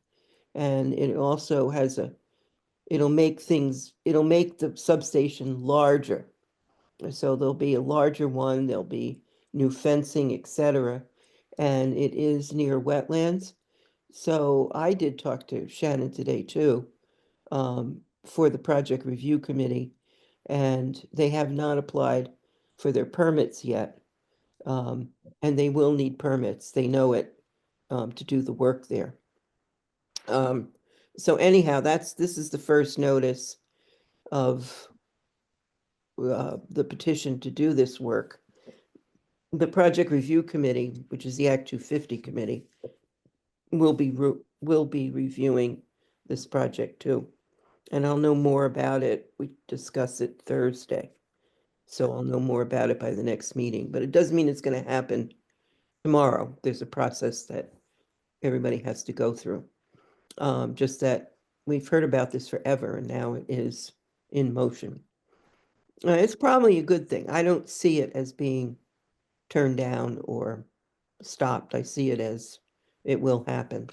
and it also has it'll make the substation larger. So there'll be a larger one, there'll be new fencing, etc. And it is near wetlands. So I did talk to Shannon today too, for the project review committee, and they have not applied for their permits yet. And they will need permits. They know it, to do the work there. So anyhow, this is the first notice of the petition to do this work. The project review committee, which is the Act 250 committee, will be reviewing this project too. And I'll know more about it. We discuss it Thursday. So I'll know more about it by the next meeting, but it doesn't mean it's going to happen tomorrow. There's a process that everybody has to go through. Just that we've heard about this forever and now it is in motion. It's probably a good thing. I don't see it as being turned down or stopped. I see it as it will happen.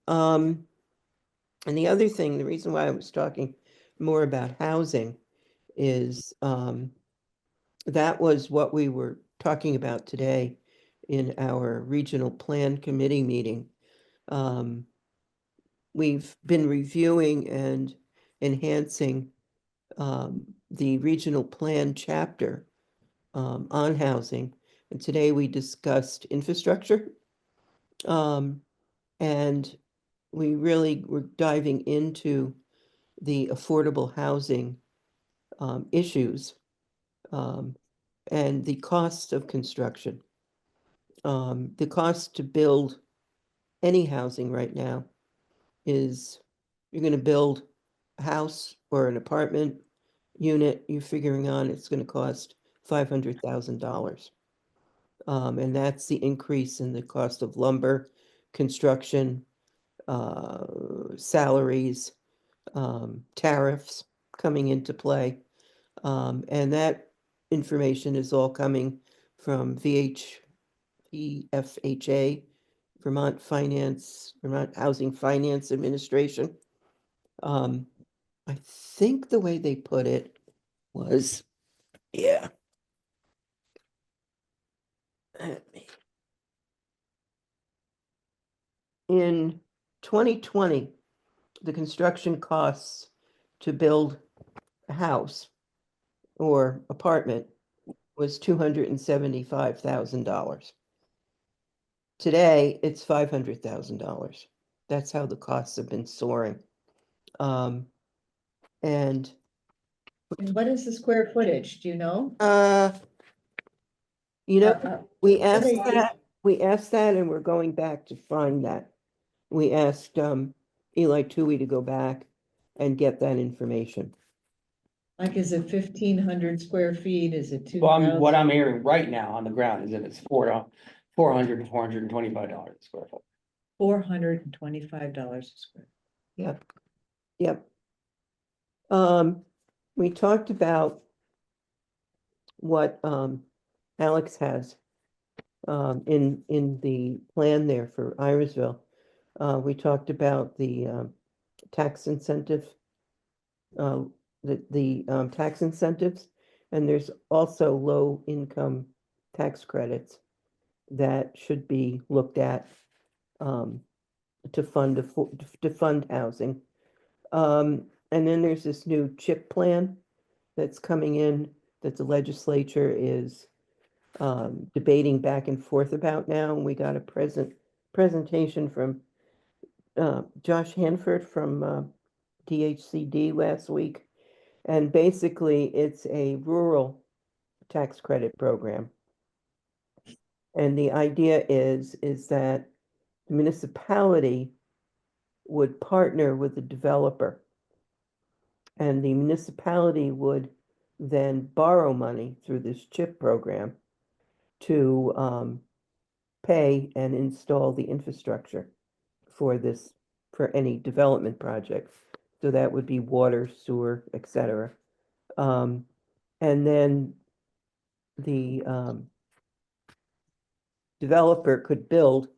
And the other thing, the reason why I was talking more about housing is that was what we were talking about today in our regional plan committee meeting. We've been reviewing and enhancing the regional plan chapter on housing. And today we discussed infrastructure. And we really were diving into the affordable housing issues and the cost of construction. The cost to build any housing right now is you're going to build a house or an apartment unit, you're figuring on it's going to cost $500,000. And that's the increase in the cost of lumber, construction, salaries, tariffs coming into play. And that information is all coming from VFHA, Vermont Housing Finance Administration. I think the way they put it was, yeah. In 2020, the construction costs to build a house or apartment was $275,000. Today, it's $500,000. That's how the costs have been soaring. And And what is the square footage? Do you know? We what asked they- that, and we're going back to find that. We asked Eli Tui to go back and get that information. Like, is it 1,500 square feet? Is it Well, 2,000? what I'm hearing right now on the ground is that it's $400 to $425 a square foot. $425 a square. Yep. We talked about what Alex has in the plan there for Irisville. We talked about the tax incentive, the tax incentives, and there's also low income tax credits that should be looked at to fund housing. And then there's this new CHIP plan that's coming in that the legislature is debating back and forth about now. And we got a presentation from Josh Hanford from DHCD last week. And basically, it's a rural tax credit program. And the idea is that the municipality would partner with the developer. And the municipality would then borrow money through this CHIP program to pay and install the infrastructure for this, for any development project. So that would be water, sewer, etc. And then the developer could build,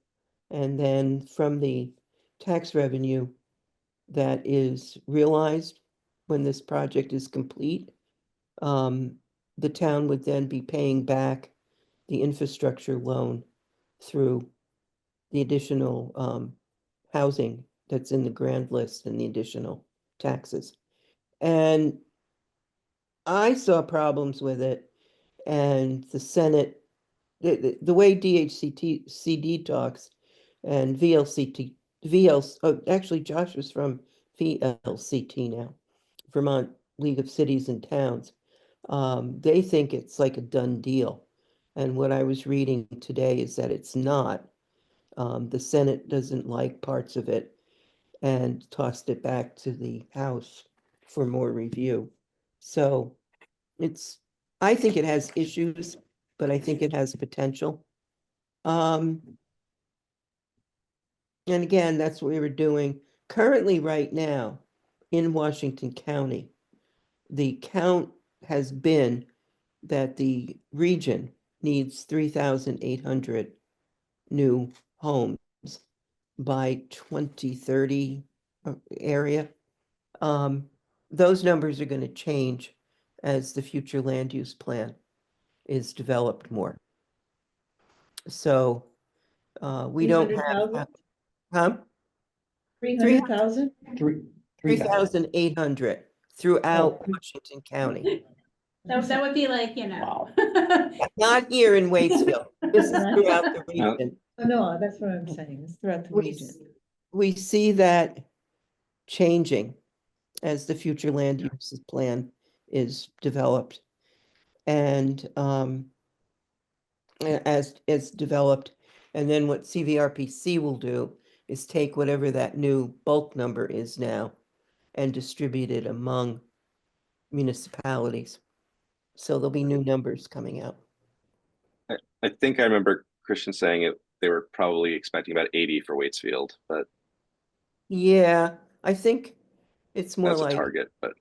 and then from the tax revenue that is realized when this project is complete, the town would then be paying back the infrastructure loan through the additional housing that's in the grand list and the additional taxes. And I saw problems with it, and the Senate, the way DHCD talks and actually Josh is from VLCT now, Vermont League of Cities and Towns. They think it's like a done deal. And what I was reading today is that it's not. The Senate doesn't like parts of it and tossed it back to the House for more review. So it's, I think it has issues, but I think it has potential. And again, that's what we were doing. Currently, right now, in Washington County, the count has been that the region needs 3,800 new homes by 2030 area. Those numbers are going to change as the future land use plan is developed more. So we don't have, huh? 300,000? Three. 3,800 throughout Oh. Washington County. That would be like, Wow. Not here in Waitsfield. This is throughout the No. region. Oh, no, that's what I'm saying, it's throughout the We, region. we see that changing as the future land use plan is developed. And as it's developed, and then what CVRPC will do is take whatever that new bulk number is now and distribute it among municipalities. So there'll be new numbers coming out. I think I remember Christian saying it. They were probably expecting about 80 for Waitsfield, but Yeah, I think it's more that's a like, target. But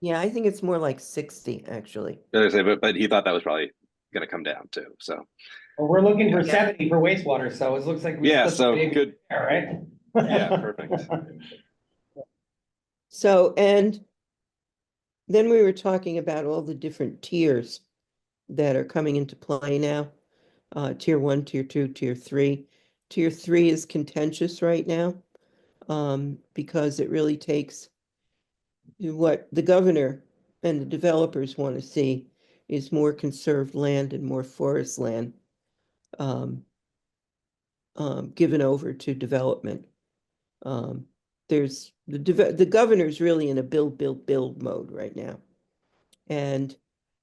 yeah, I think it's more like 60 actually. but he thought that was probably going to come down too. So Well, we're looking for Yeah. 70 for wastewater, so it looks like we yeah, split so the big good. there, right? Yeah, perfect. So, and then we were talking about all the different tiers that are coming into play now. Tier 1, tier 2, tier 3. Tier 3 is contentious right now, because it really takes what the governor and the developers want to see is more conserved land and more forest land um, given over to development. There's the governor's really in a build mode right now. And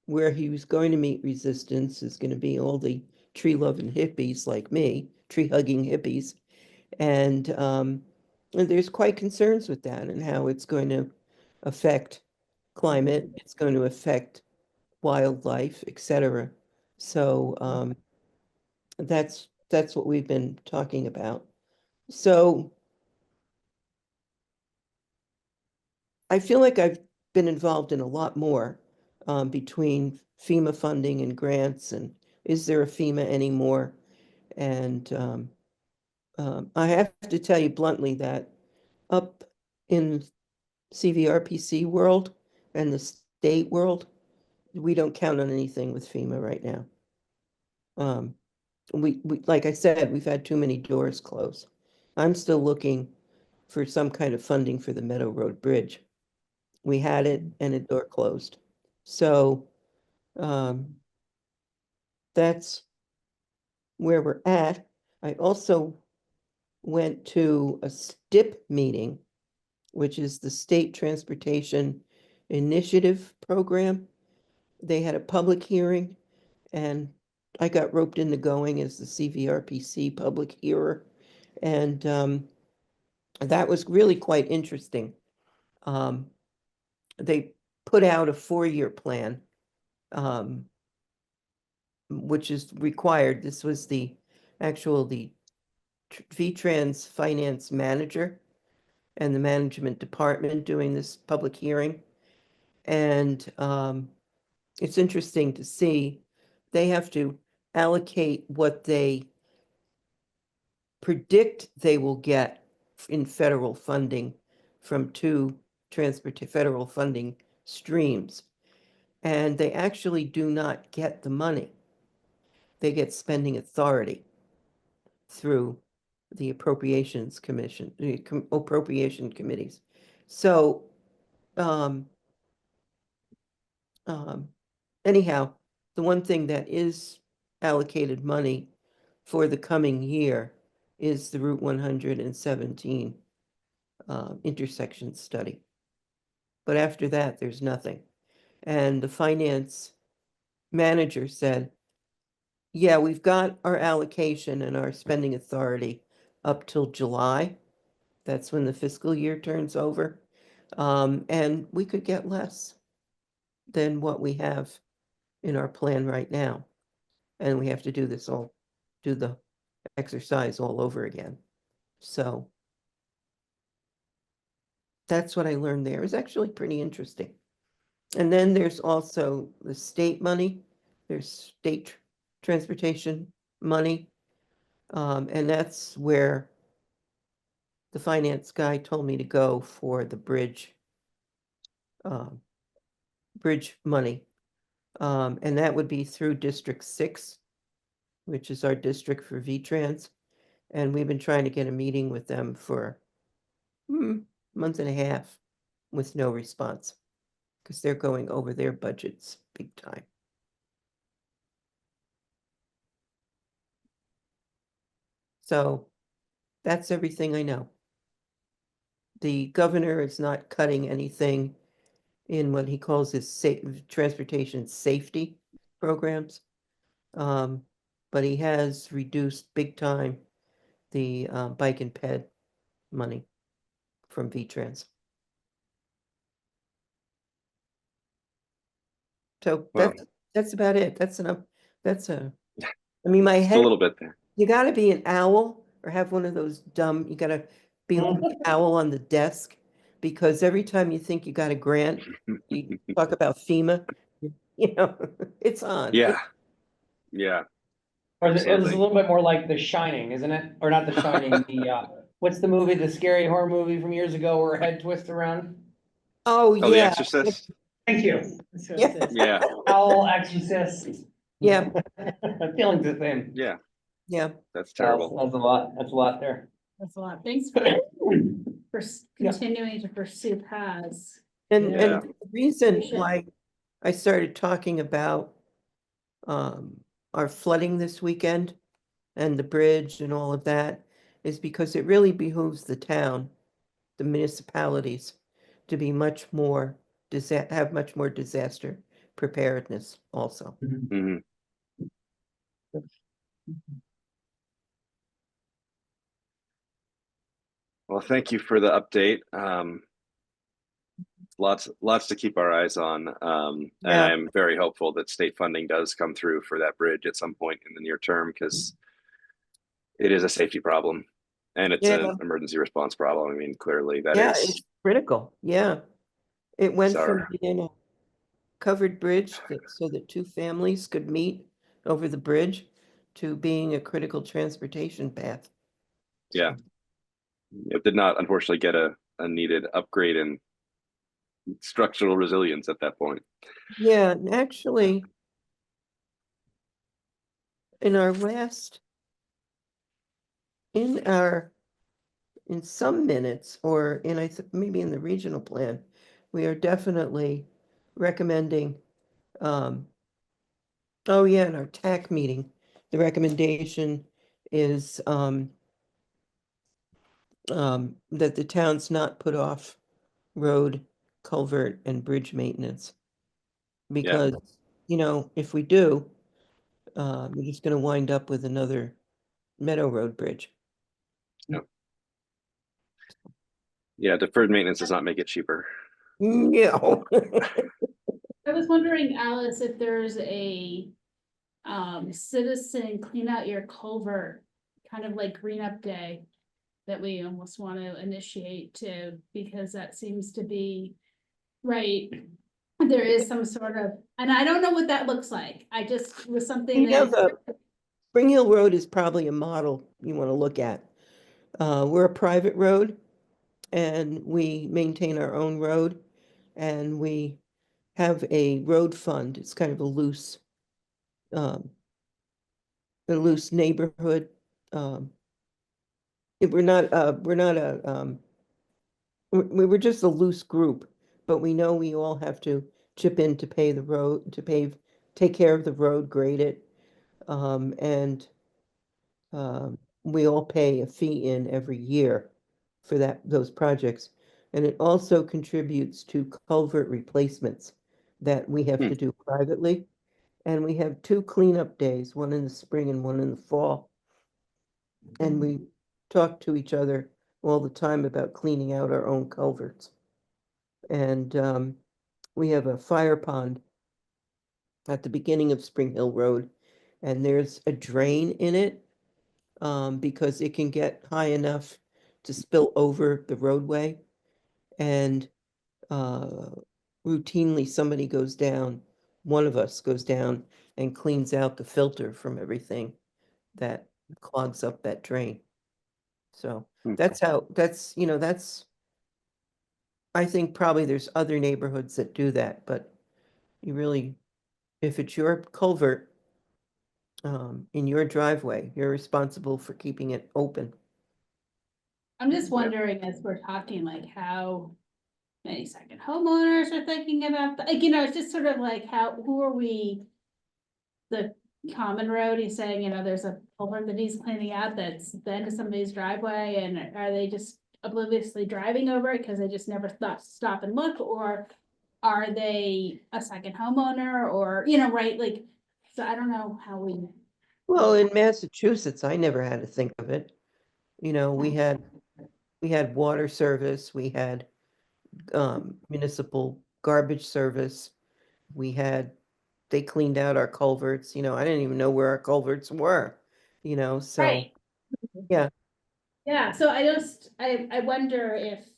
where he was going to meet resistance is going to be all the tree loving hippies like me, tree hugging hippies. And there's quite concerns with that and how it's going to affect climate, it's going to affect wildlife, etc. So that's what we've been talking about. So I feel like I've been involved in a lot more between FEMA funding and grants, and is there a FEMA anymore? And I have to tell you bluntly that up in CVRPC world and the state world, we don't count on anything with FEMA right now. We like I said, we've had too many doors close. I'm still looking for some kind of funding for the Meadow Road Bridge. We had it and a door closed. So that's where we're at. I also went to a STIP meeting, which is the State Transportation initiative program. They had a public hearing, and I got roped into going as the CVRPC public hearer. And that was really quite interesting. They put out a 4-year plan, which is required. This was the VTrans finance manager and the management department doing this public hearing. And it's interesting to see, they have to allocate what they predict they will get in federal funding from 2 federal funding streams. And they actually do not get the money. They get spending authority through the appropriations commission, the appropriation committees. So, um, anyhow, the one thing that is allocated money for the coming year is the Route 117 intersection study. But after that, there's nothing. And the finance manager said, yeah, we've got our allocation and our spending authority up till July. That's when the fiscal year turns over. And we could get less than what we have in our plan right now. And we have to do the exercise all over again. So that's what I learned there. It was actually pretty interesting. And then there's also the state money. There's state transportation money. And that's where the finance guy told me to go for the bridge money. And that would be through District 6, which is our district for VTrans. And we've been trying to get a meeting with them for a month and a half with no response, because they're going over their budgets big time. So that's everything I know. The governor is not cutting anything in what he calls his transportation safety programs. But he has reduced big time the bike and ped money from VTrans. So Well, that's about it. I mean, my just a head, little bit there. you gotta be an owl or have one of those dumb, you gotta be like the owl on the desk, because every time you think you got a grant, you talk about FEMA, it's on. Yeah. Yeah. Or it's a Absolutely. little bit more like The Shining, isn't it? Or not The Shining, what's the movie, the scary horror movie from years ago where her head twists around? Oh, Oh, The yeah, Exorcist? Thank you. yeah, Yeah. Owl Exorcist. yeah, Feeling the same. Yeah. yeah. That's terrible. That's a lot there. That's a lot. Thanks for Yeah. continuing to pursue paths. And Yeah. the reason Appreciate it. why I started talking about our flooding this weekend and the bridge and all of that is because it really behooves the town, the municipalities, to be much more have much more disaster preparedness also. Mhm. Well, thank you for the update. Lots to keep our eyes on. And Yeah. I'm very hopeful that state funding does come through for that bridge at some point in the near term, because it is a safety problem and it's Yeah. an emergency response problem. I mean, clearly that Yeah, is it's critical. Yeah. It went from our, being a covered bridge so that 2 families could meet over the bridge to being a critical transportation path. yeah. It did not unfortunately get a needed upgrade in structural resilience at that point. Yeah, and actually, in our last, in some minutes, or maybe in the regional plan, we are definitely recommending, oh yeah, in our TAC meeting, the recommendation is, that the town's not put off road culvert and bridge maintenance. Because, you know, if we do, we're just gonna wind up with another Meadow Road Bridge. Yeah, deferred maintenance does not make it cheaper. No. I was wondering, Alice, if there's a citizen clean out your culvert, kind of like green up day, that we almost want to initiate too, because that seems to be, right, there is some sort of, and I don't know what that looks like. I just was something You know, that, the Spring Hill Road is probably a model you want to look at. We're a private road and we maintain our own road and we have a road fund. It's kind of um, a loose neighborhood. We're not, we're just a loose group, but we know we all have to chip in to pay the road, to pave, take care of the road, grade it. And we all pay a fee in every year for those projects. And it also contributes to culvert replacements that we have Hmm. to do privately. And we have 2 cleanup days, one in the spring and one in the fall. And we talk to each other all the time about cleaning out our own culverts. And we have a fire pond at the beginning of Spring Hill Road, and there's a drain in it because it can get high enough to spill over the roadway. And routinely somebody goes down, one of us goes down and cleans out the filter from everything that clogs up that drain. So Hmm. that's, I think probably there's other neighborhoods that do that, but you really, if it's your culvert, in your driveway, you're responsible for keeping it open. I'm just wondering, as we're talking, like how many second homeowners are thinking about that, like, you know, it's just sort of like who are we? The common road, he's saying, you know, there's a culvert that he's cleaning out that's then to somebody's driveway, and are they just obliviously driving over it because they just never thought to stop and look, or are they a second homeowner, or, you know, right, like, so I don't know how we. Well, in Massachusetts, I never had to think of it. You know, we had water service, we had municipal garbage service, we had, they cleaned out our culverts, you know, I didn't even know where our culverts were, you know, so, Right. yeah. Yeah, so I wonder if,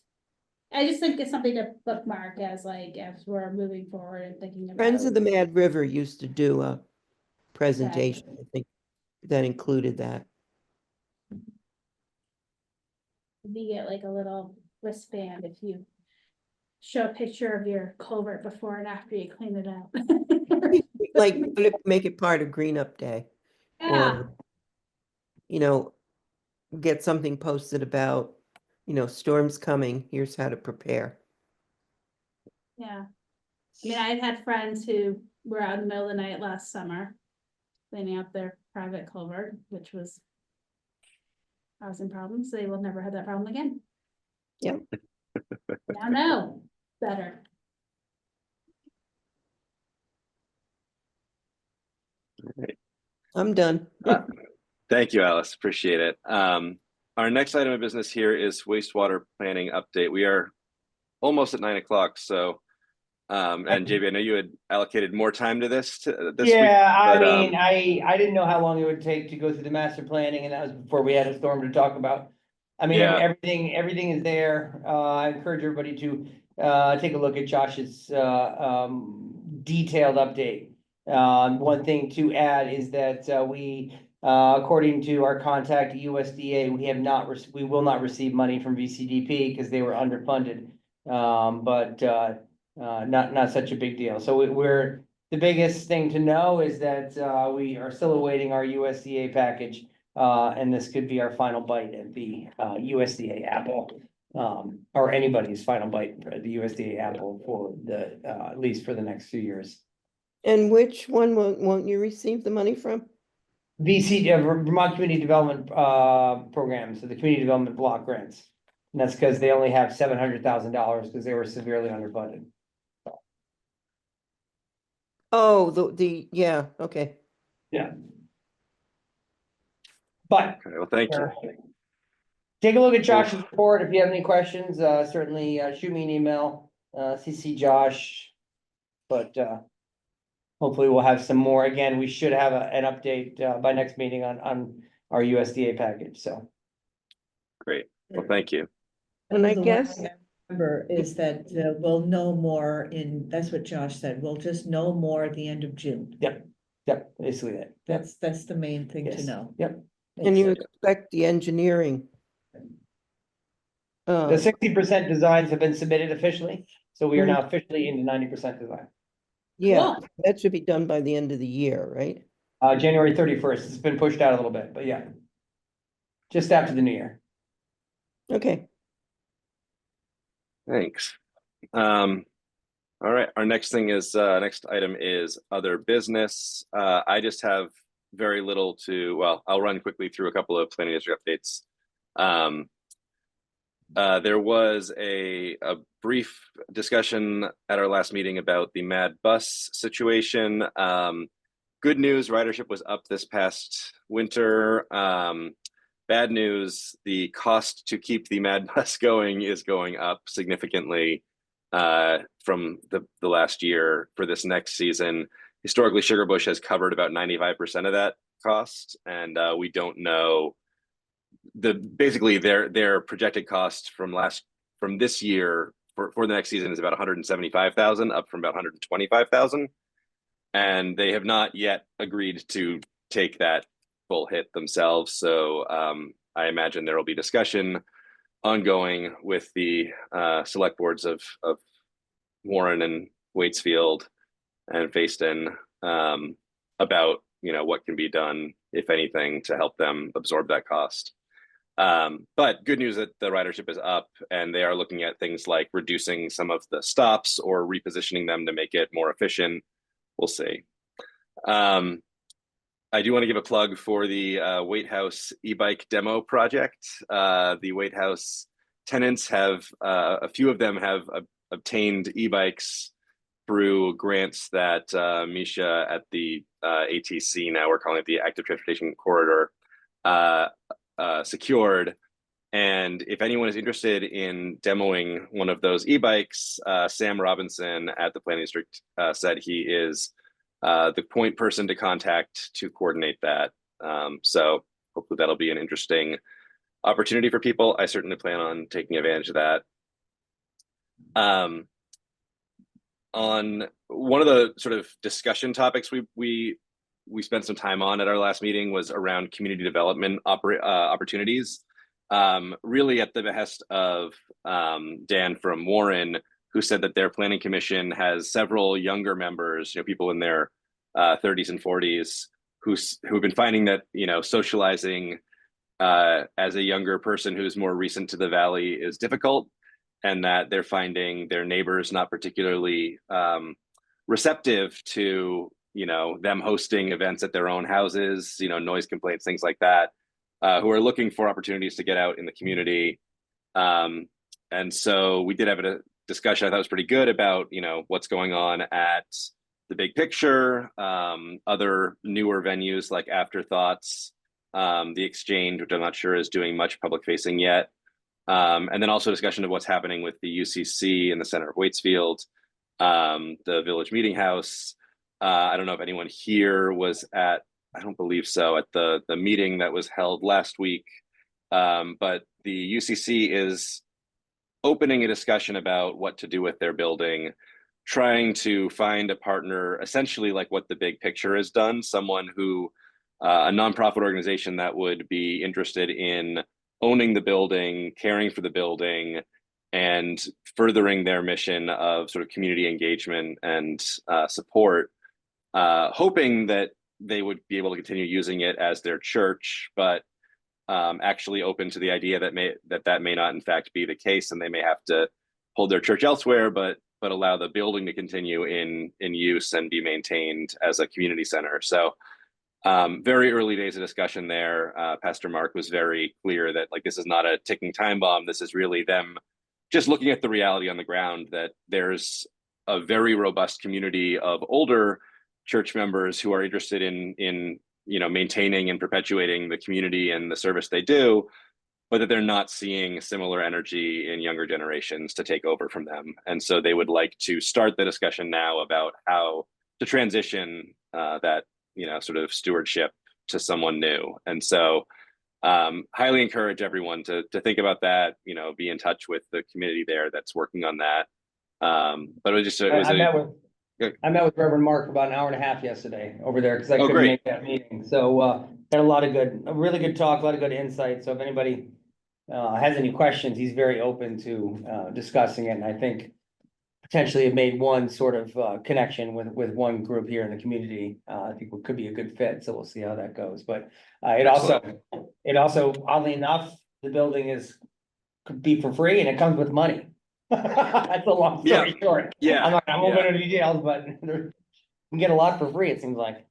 I just think it's something to bookmark as like, as we're moving forward and thinking about. Friends of the Mad River used to do a presentation, I think, that included that. You get like a little wristband if you show a picture of your culvert before and after you clean it out. Like, make it part of Green Up Day, Yeah, or, you know, get something posted about, you know, storms coming, here's how to prepare. yeah. I mean, I've had friends who were out in the middle of the night last summer cleaning out their private culvert, which was causing problems. They will never have that problem again. Yep. Now, no, better. I'm done. Thank you, Alice. Appreciate it. Our next item of business here is wastewater planning update. We are almost at 9 o'clock. So, and JB, I know you had allocated more time to this week. Yeah, I but, mean, I didn't know how long it would take to go through the master planning, and that was before we had a storm to talk about. I mean, Yeah. everything is there. I encourage everybody to take a look at Josh's detailed update. One thing to add is that we, according to our contact at USDA, we will not receive money from VCDP because they were underfunded. But not such a big deal. So we're, the biggest thing to know is that we are still awaiting our USDA package. And this could be our final bite at the USDA apple. Or anybody's final bite at the USDA apple for the at least for the next few years. And which one won't you receive the money from? Vermont Community Development Program, so the community development block grants. And that's because they only have $700,000 because they were severely underfunded. Oh, yeah, okay. Yeah. But Okay, well, thank you. take a look at Josh's report. If you have any questions, certainly shoot me an email, CC Josh. But hopefully we'll have some more. Again, we should have an update by next meeting on our USDA package, so. Great. Well, thank you. And I The one guess, thing I Remember is that we'll know more that's what Josh said, we'll just know more at the end of June. Yep, basically that. Yep, That's the main thing to yes, know. yep. and you expect the engineering. The 60% designs have been submitted officially, so we are now officially into 90% design. Yeah, Cool. that should be done by the end of the year, right? January 31st, it's been pushed out a little bit, but yeah. Just after the new year. Okay, Thanks. All right, our next thing is, next item is other business. I just have very little well, I'll run quickly through a couple of planning district updates. There was a brief discussion at our last meeting about the Mad Bus situation. Good news, ridership was up this past winter. Bad news, the cost to keep the Mad Bus going is going up significantly from the last year for this next season. Historically, Sugarbush has covered about 95% of that cost, and we don't know basically their projected cost from this year for the next season is about 175,000, up from about 125,000, and they have not yet agreed to take that full hit themselves. So I imagine there will be discussion ongoing with the select boards of Warren and Waitsfield and Fayston about what can be done, if anything, to help them absorb that cost. But good news that the ridership is up, and they are looking at things like reducing some of the stops or repositioning them to make it more efficient. We'll see. I do want to give a plug for the Waite House e-bike demo project. The Waite House tenants have, a few of them have obtained e-bikes through grants that Misha at the ATC, now we're calling it the Active Transportation Corridor, secured. And if anyone is interested in demoing one of those e-bikes, Sam Robinson at the Planning District said he is the point person to contact to coordinate that. So hopefully that'll be an interesting opportunity for people. I certainly plan on taking advantage of that. On one of the sort of discussion topics we spent some time on at our last meeting was around community development opportunities, really at the behest of Dan from Warren, who said that their planning commission has several younger members, people in their 30s and 40s who've been finding that socializing as a younger person who's more recent to the valley is difficult, and that they're finding their neighbors not particularly receptive to them hosting events at their own houses, noise complaints, things like that, who are looking for opportunities to get out in the community. And so we did have a discussion I thought was pretty good about what's going on at the Big Picture, other newer venues like Afterthoughts, the Exchange, which I'm not sure is doing much public facing yet. And then also discussion of what's happening with the UCC in the center of Waitsfield, the Village Meeting House. I don't know if anyone here was at, I don't believe so, at the meeting that was held last week. But the UCC is opening a discussion about what to do with their building, trying to find a partner, essentially like what the Big Picture has done, someone who, a nonprofit organization that would be interested in owning the building, caring for the building, and furthering their mission of sort of community engagement and support, hoping that they would be able to continue using it as their church, but actually open to the idea that may not in fact be the case, and they may have to hold their church elsewhere, but allow the building to continue in use and be maintained as a community center. So Very early days of discussion there. Pastor Mark was very clear that like this is not a ticking time bomb. This is really them just looking at the reality on the ground that there's a very robust community of older church members who are interested in maintaining and perpetuating the community and the service they do, but that they're not seeing similar energy in younger generations to take over from them. And so they would like to start the discussion now about how to transition that sort of stewardship to someone new. And so highly encourage everyone to think about that, be in touch with the community there that's working on that. But I met with Reverend Mark about an hour and a half yesterday over there because I couldn't great. make that meeting. So had a really good talk, a lot of good insight. So if anybody has any questions, he's very open to discussing it. And I think potentially it made one sort of connection with one group here in the community. I think it could be a good fit. So we'll see how that goes. But it also, oddly enough, the building could be for free and it comes with money. That's a long story short. Yeah. I'm not gonna go into details, but you can get a lot for free, it seems like.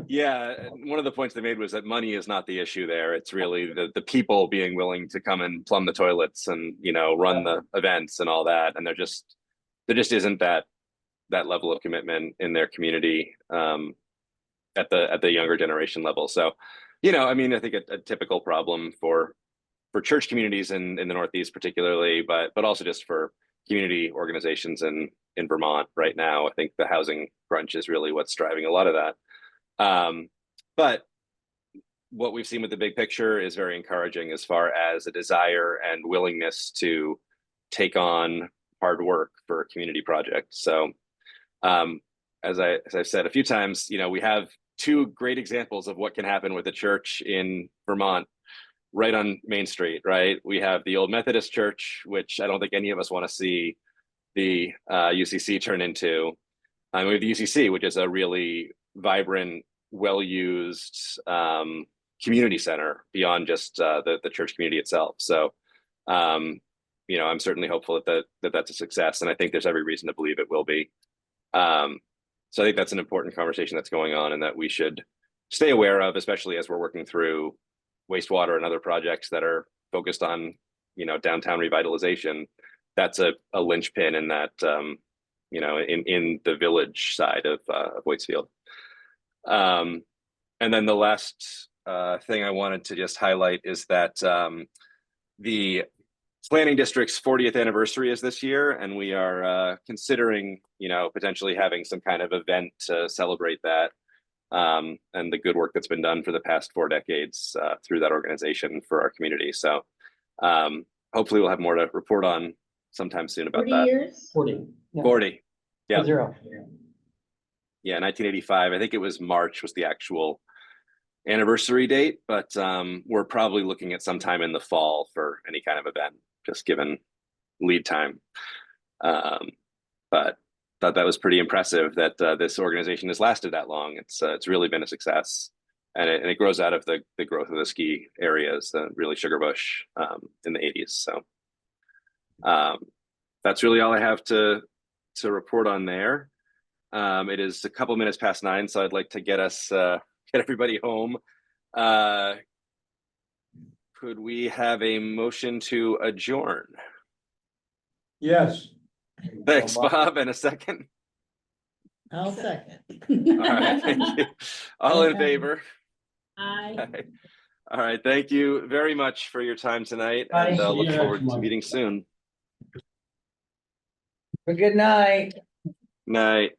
Yeah, one of the points they made was that money is not the issue there. It's really the people being willing to come and plumb the toilets and run the events and all that. And there just isn't that level of commitment in their community at the younger generation level. So, I think a typical problem for church communities in the Northeast particularly, but also just for community organizations in Vermont right now. I think the housing crunch is really what's driving a lot of that. But what we've seen with the big picture is very encouraging as far as a desire and willingness to take on hard work for a community project. So as I've said a few times, we have two great examples of what can happen with a church in Vermont right on Main Street, right? We have the old Methodist church, which I don't think any of us want to see the UCC turn into. We have the UCC, which is a really vibrant, well-used community center beyond just the church community itself. So, I'm certainly hopeful that that's a success, and I think there's every reason to believe it will be. So I think that's an important conversation that's going on, and that we should stay aware of, especially as we're working through wastewater and other projects that are focused on, downtown revitalization. That's a linchpin in that, in the village side of Waitsfield. And then the last thing I wanted to just highlight is that the planning district's 40th anniversary is this year, and we are considering, potentially having some kind of event to celebrate that. And the good work that's been done for the past 4 decades through that organization for our community. So hopefully we'll have more to report on sometime soon about 40 that. years? 40. Yeah. 40. Yeah. 0. Yeah, 1985. I think it was March was the actual anniversary date, but we're probably looking at sometime in the fall for any kind of event, just given lead time. But thought that was pretty impressive that this organization has lasted that long. It's really been a success, and it grows out of the growth of the ski areas, really Sugarbush in the 80s. So that's really all I have to report on there. It is a couple minutes past 9, so I'd like to get everybody home. Could we have a motion to adjourn? Yes. Thanks, Bob. And a second. I'll second. All right, thank you. All in favor? Aye. All right, thank you very much for your time tonight, Bye. and look See you forward next to month. meeting soon. Good night. Night.